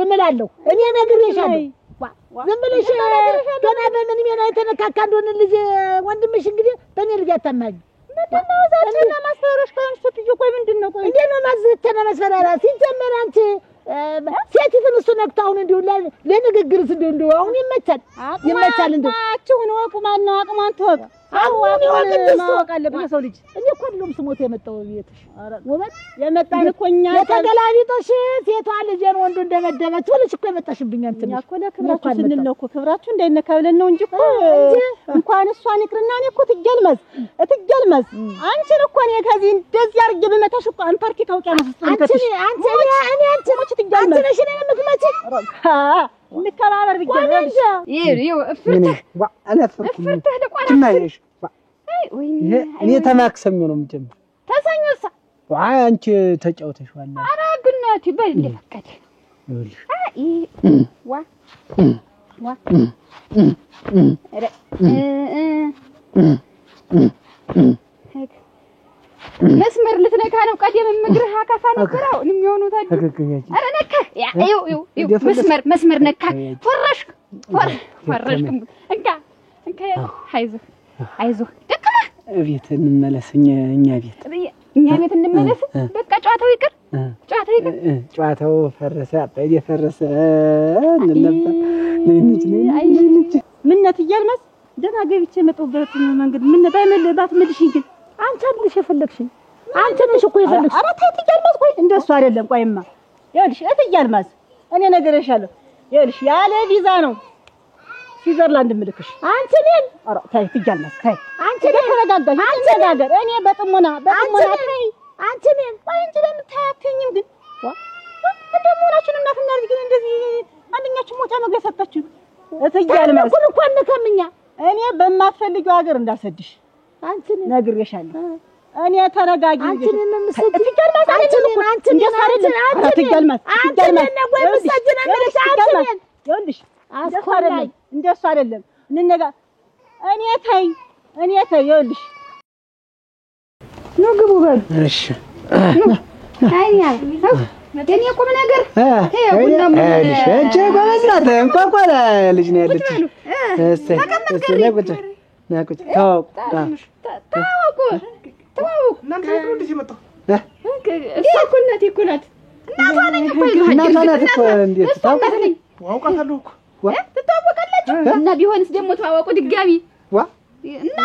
Speaker 11: እምላለሁ እኔ ነግሬሻለሁ ዝም ብለሽ ገና በምን ሜና የተነካካ እንደሆነ ልጅ ወንድምሽ እንግዲህ በእኔ ልጅ አታማኝ
Speaker 5: ምንድነው ዛሬና ማስፈራራሽ ከአንቺ ትዩ ቆይ ምንድነው ቆይ
Speaker 11: እንዴ ነው ማዝተና ማስፈራራ ሲጀመር አንቺ ሴቲቱን እሱ ነክቶ አሁን እንደው ለንግግርስ እንደው አሁን ይመቻል እንደው
Speaker 5: አቅማችሁን ወቁ ማነው አቅማን ተወቅ ማወቅ አለብህ የሰው ልጅ።
Speaker 11: እኔ እኮ አይደለም ስሞት የመጣው ቤትሽ ወበት
Speaker 5: የመጣን እኮ እኛ
Speaker 11: የተገላቢጦሽ ሴቷ ልጄን ወንዱ እንደመደበች ወልሽ እኮ የመጣሽብኝ አንተ ነሽ
Speaker 5: እኮ ለክብራችሁ ስንል ነው እኮ ክብራችሁ እንዳይነካ ብለን ነው እንጂ እኮ እንኳን እሷን ይቅርና እኔ እኮ ትገልመዝ አንቺን እኮ እኔ ከዚህ እንደዚህ አድርጌ ብመታሽ እኮ አንታርክቲካ ውቅያኖስ
Speaker 11: አንቺ ነሽ እኔን የምትመጪኝ
Speaker 5: እንከባበር ብዬሽ
Speaker 3: ይኸው እፍርትህ
Speaker 4: ትማይሽ እኔ ተማክሰኞ ነው የምጀምር
Speaker 3: ተሰኞሳ
Speaker 4: አንቺ ተጫውተሽዋል
Speaker 3: ኧረ ግናት ይበል እንደፈቀደ መስመር ልትነካ ነው። ቀደም ምግርህ አካፋ ነበር። አሁን የሚሆኑት አይደል? ኧረ ነካ። ይኸው መስመር ነካ። ፈረሽክ። እንካ አይዞህ ደከመህ።
Speaker 4: ቤት እንመለስ። እኛ ቤት
Speaker 3: እንመለስ። በቃ ጨዋታው ይቅር።
Speaker 4: ጨዋታው ፈረሰ። አባይ ፈረሰ እንነበር
Speaker 5: ምነት እያልመስ ደህና ገብቼ መጣሁበት መንገድ ምን ባይመለባት መልሽኝ ግን
Speaker 11: አንቺ አልሽ የፈለግሽኝ አንቺ ነሽ እኮ የፈለግሽ።
Speaker 5: ኧረ ተይ ትያልማዝ። ቆይ እንደሱ አይደለም። ቆይማ ይኸውልሽ እትያልማዝ እኔ ነገርሻለሁ። ይኸውልሽ ያለ ቪዛ ነው ስዊዘርላንድ ምልክሽ። አንቺ ነኝ። ኧረ ተይ ትያልማዝ ተይ። አንቺ ነኝ። ተረጋጋሽ። አንቺ ነገር እኔ በጥሞና ተይ። አንቺ ነኝ። ቆይ እንጂ ለምን ታያከኝም ግን እንደሞናችን እናትና ልጅ ግን እንደዚህ አንደኛችሁ ሞጫ መግቢያ ሰጣችሁ። እትያልማዝ
Speaker 11: ኩል እንኳን ነከምኛ
Speaker 5: እኔ በማትፈልጊው ሀገር እንዳሰድሽ አንቺ ነግሬሻለሁ። እኔ ተረጋጊ። አንቺ ነኝ መስጂድ ትገልማስ። አንቺ ነኝ ይኸውልሽ እንደሱ አይደለም እንነጋ። እኔ ተይ ይኸውልሽ
Speaker 3: ነው ግቡ በል።
Speaker 4: እሺ
Speaker 3: የኔ ቁም ነገር
Speaker 4: እሺ ጎበዝናት። እንኳን ልጅ ነው ያለች። ናቁጭ
Speaker 1: ተዋውቁ እናንተ ነው እንደዚህ መጣው
Speaker 3: እሷ እኮ እናቴ እኮ ናት።
Speaker 4: እናቷ ናት እኮ እንዴት ታውቃለህ?
Speaker 1: አውቃታለሁ እኮ
Speaker 3: ትታወቃላችሁ። እና ቢሆንስ ደግሞ ተዋወቁ ድጋሚ እና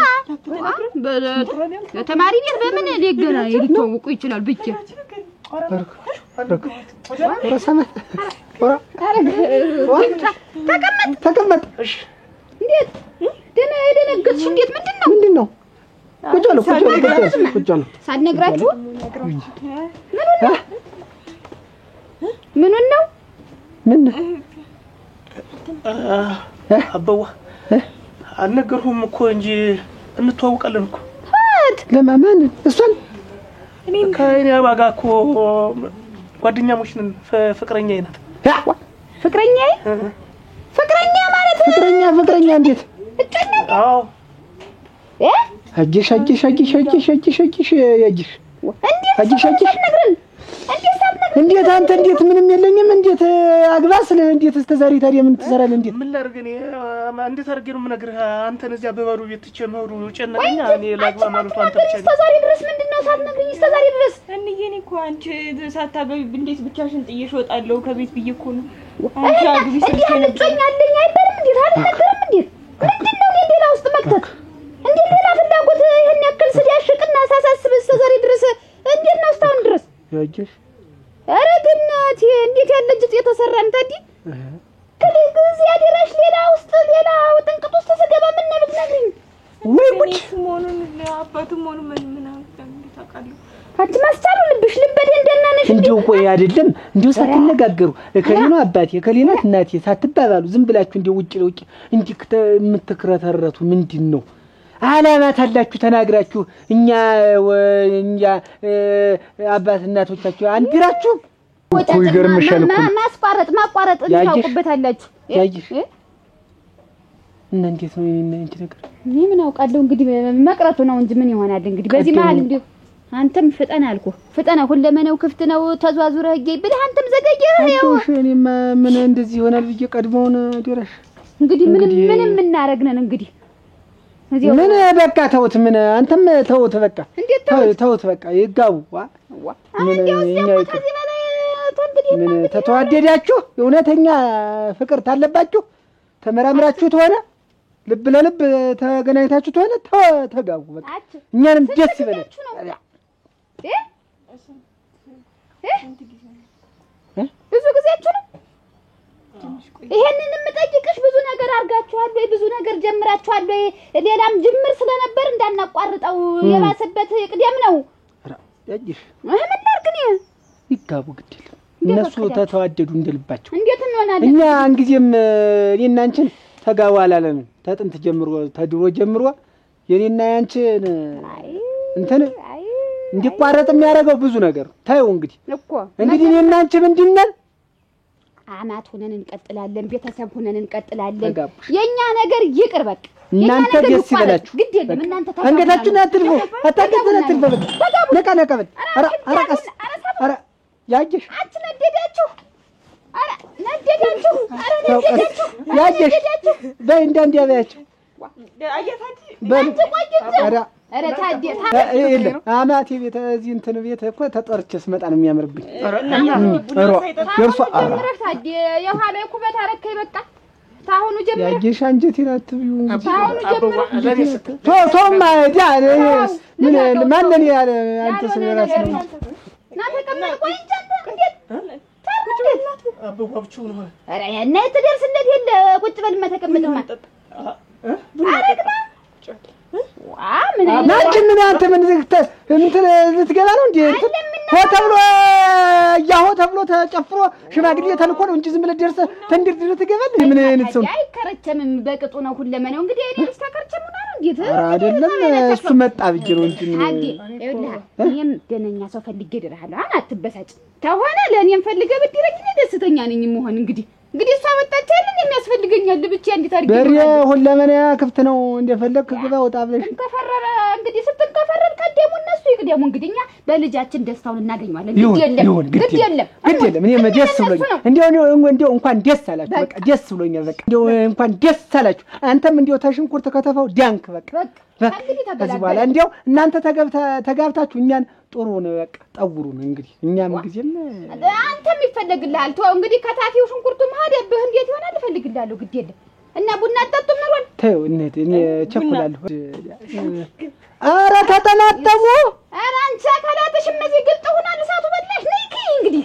Speaker 3: ተማሪ ቤት በምን ሊገና ሊተዋወቁ ይችላል ብቻ
Speaker 4: ተቀመጥ። እሺ
Speaker 3: እንዴት ደነገጥሽ? እንዴት ምንድነው?
Speaker 4: ቁጭ በሉ
Speaker 3: ሳትነግራችሁ ምኑን ነው
Speaker 1: አበዋ አልነገርሁም እኮ እንጂ እንተዋወቃለን እኮ።
Speaker 4: ለማን እሷን
Speaker 1: ከእኔ ዋጋ እኮ ጓደኛሞች ነን። ፍቅረኛዬ ናት።
Speaker 3: ፍቅረኛዬ ማለት
Speaker 4: ፍቅረኛ እንዴት?
Speaker 1: አዎ
Speaker 4: አጅሽ እንዴት አንተ እንዴት ምንም የለኝም እንዴት አግባ ስለ እንዴት እስከ ዛሬ ታዲያ ምን ትሰራለህ? እንዴት
Speaker 1: ምን ላድርግ እኔ እንዴት አድርጌ ነው የምነግርህ? አንተን እዚያ በባዶ ቤት ትቼ መሄዱ ጨነቀኝ። እኔ ላግባ ማለቱ አንተ ብቻ
Speaker 3: እስከ ዛሬ ድረስ ምንድነው ሳትነግሪኝ? እስከ ዛሬ ድረስ
Speaker 6: እንዬ እኔ እኮ አንቺ ሳታገቢ እንዴት ብቻሽን ጥዬሽ እወጣለሁ ከቤት ብዬሽ እኮ ነው። አንቺ አግቢ ስልሽ ነበር
Speaker 3: እንዴ አይደለም እንዴት አልነገርም? እንዴት ምንድነው እንዴ ሌላ ውስጥ መክተት? እንዴት ሌላ ፍላጎት ይሄን ያክል ሲያሽቅና ሳሳስብ እስከ ዛሬ ድረስ እንዴት ነው እስካሁን ድረስ
Speaker 4: ያጅሽ?
Speaker 3: ኧረ ግናቴ እንዴት ያለ ልጅ የተሰራን ታዲ ከዚህ ያደረሽ ሌላ ውስጥ ሌላ ጥንቅጥ ውስጥ ስገባ ምን ነው ብትነግሪኝ?
Speaker 4: ወይ ጉድ
Speaker 6: መሆኑን አባቱ መሆኑን ምን ታውቃለህ?
Speaker 3: አንቺ ማስቻሉ ልብሽ ልበዴ እንደናነሽ
Speaker 4: እንዲሁ ቆይ አይደለም እንዲሁ ሳትነጋገሩ እከሌ ነው አባቴ እከሌ ናት እናቴ ሳትባባሉ ዝም ብላችሁ እንዲሁ ውጭ ለውጭ እንዲህ የምትከረተረቱ ምንድነው? አላማት አላችሁ ተናግራችሁ እኛ አባት እናቶቻችሁ አንድራችሁ እኮ ይገርምሻል እኮ
Speaker 3: ማቋረጥ እንታውቁበታላችሁ።
Speaker 4: ያይሽ እና እንዴት ነው እንጂ ነገር
Speaker 3: እኔ ምን አውቃለሁ እንግዲህ መቅረቱ ነው እንጂ ምን ይሆናል እንግዲህ በዚህ መሀል እንግዲህ አንተም ፍጠና አልኩህ ፍጠና ሁለመነው ክፍት ነው ተዟዙረህ ይገይ ብለህ አንተም ዘገየህ ነው
Speaker 4: እኔማ ምን እንደዚህ ይሆናል ብዬ ቀድሞውን ደረሽ
Speaker 3: እንግዲህ ምንም እናረግነን እንግዲህ
Speaker 4: ምን በቃ ተውት ምን አንተም ተውት በቃ ተውት በቃ ይጋቡ ምን ምን ተተዋደዳችሁ እውነተኛ ፍቅር ታለባችሁ ተመራምራችሁ ተሆነ ልብ ለልብ ተገናኝታችሁ ተሆነ ተጋቡ በቃ እኛንም ደስ ይበለን።
Speaker 3: ብዙ ጊዜያችሁ ነው? ይሄንን የምጠይቅሽ ብዙ ነገር አድርጋችኋል ወይ? ብዙ ነገር ጀምራችኋል ወይ? ሌላም ጅምር ስለነበር እንዳናቋርጠው የባሰበት ቅደም ነው።
Speaker 4: ያጅሽ
Speaker 3: ምን ላድርግ እኔ?
Speaker 4: ይጋቡ ግድ የለም እነሱ ተተዋደዱ እንደልባቸው።
Speaker 3: እንዴት እንሆናለን?
Speaker 4: እኛ አንጊዜም እኔና አንቺን ተጋቡ አላለንም። ተጥንት ጀምሮ ተድሮ ጀምሮ የኔና ያንቺን እንትን እንዲቋረጥ የሚያደርገው ብዙ ነገር ታዩ። እንግዲህ እኔና አንቺ ምንድን ነን?
Speaker 3: አማት ሆነን እንቀጥላለን፣ ቤተሰብ ሆነን እንቀጥላለን። የኛ ነገር ይቅር በቃ።
Speaker 4: እናንተ ደስ ይበላችሁ።
Speaker 3: ግድ የለም እናንተ
Speaker 4: አንገታችሁን አትልፉ፣ አታንገታችሁን አትልፉ። በቃ ነቃ በል። ኧረ ቀስ ኧረ ያየሽ
Speaker 3: አትነደዳችሁ። ኧረ ነደዳችሁ። ኧረ ነደዳችሁ።
Speaker 4: ያየሽ በይ እንዳንዲያ በያቸው በል። ኧረ ታዲያ የለም አማቴ ቤት እዚህ እንትን ቤት እኮ ተጠርቼ ስመጣ ነው የሚያምርብኝ። ደርሶ
Speaker 3: ታዲያ የኋላ ኩበት አረከኝ በቃ ታሁኑ ጀምሮ
Speaker 4: ያየሽ አንጀቴን አትብዩ።
Speaker 3: ታሁኑ ጀምሮ
Speaker 4: ቶማ ዳ ምን ማንን ያለ አንተ ስለራስ ነው
Speaker 3: ና ተቀመጥ። ቆይ እንጂ አንተ እንዴት አበዋብቹ ነው? ኧረ እና ትደርስ እንዴት የለ ቁጭ በልማ ተቀመጥማ አረግማ
Speaker 4: ናችን ምን አንተ ምን እንትን ልትገባ ነው እንዴ? ተብሎ ያሆ ተብሎ ተጨፍሮ ሽማግሌ ተልኮ ነው እንጂ ዝም ብለህ ደርሰህ ተንድርድር ትገባለህ? ምን አይነት ሰው
Speaker 3: አይከረቸምም። በቅጡ ነው ሁለመናው። እንግዲህ እኔ ልጅ ተከረቸም ነው እንዴት?
Speaker 4: ኧረ አይደለም እሱ መጣ ብዬ ነው እንጂ
Speaker 3: አዲ ይኸውልህ እኔም ደነኛ ሰው ፈልጌ እድርሃለሁ። አትበሳጭ ተሆነ ለእኔም ፈልገህ ብትረኝ እኔ ደስተኛ ነኝ የምሆን እንግዲህ እሷ ወጣች አይደል? የሚያስፈልገኛል ብቻ እንዴት አድርጌ
Speaker 4: በሬ ሁለመና ክፍት ነው እንደፈለክ ግባ ወጣ ብለሽ
Speaker 3: ተፈረረ። እንግዲህ ስትንከፈረር ቀደሙ እነሱ ይቅደሙ። እንግዲህ እኛ በልጃችን ደስታውን እናገኘዋለን። ግድ የለም
Speaker 4: እኔ ደስ ብሎኛል። እንደው እንኳን ደስ አላችሁ። በቃ ደስ ብሎኛል። በቃ እንደው እንኳን ደስ አላችሁ። አንተም እንደው ተሽንኩርት ከተፋው ዳንክ በቃ ከዚህ በኋላ እንደው እናንተ ተጋብታችሁ እኛን ጥሩ ነው በቃ ጠውሩ ነው እንግዲህ እኛም ጊዜም
Speaker 3: አንተም ይፈልግልሃል። ተው እንግዲህ ከታፊው ሽንኩርቱ ማደብህ እንዴት ይሆናል? እፈልግልሃለሁ። ግድ የለም እና ቡና አጠጡም ነው።
Speaker 4: ተው እነቴ እኔ ቸኩላለሁ። ኧረ ተጠናጠሙ።
Speaker 3: ኧረ አንቺ አካላትሽም እዚህ ግልጥ ሆናል። እሳቱ በላሽ ነይ እንግዲህ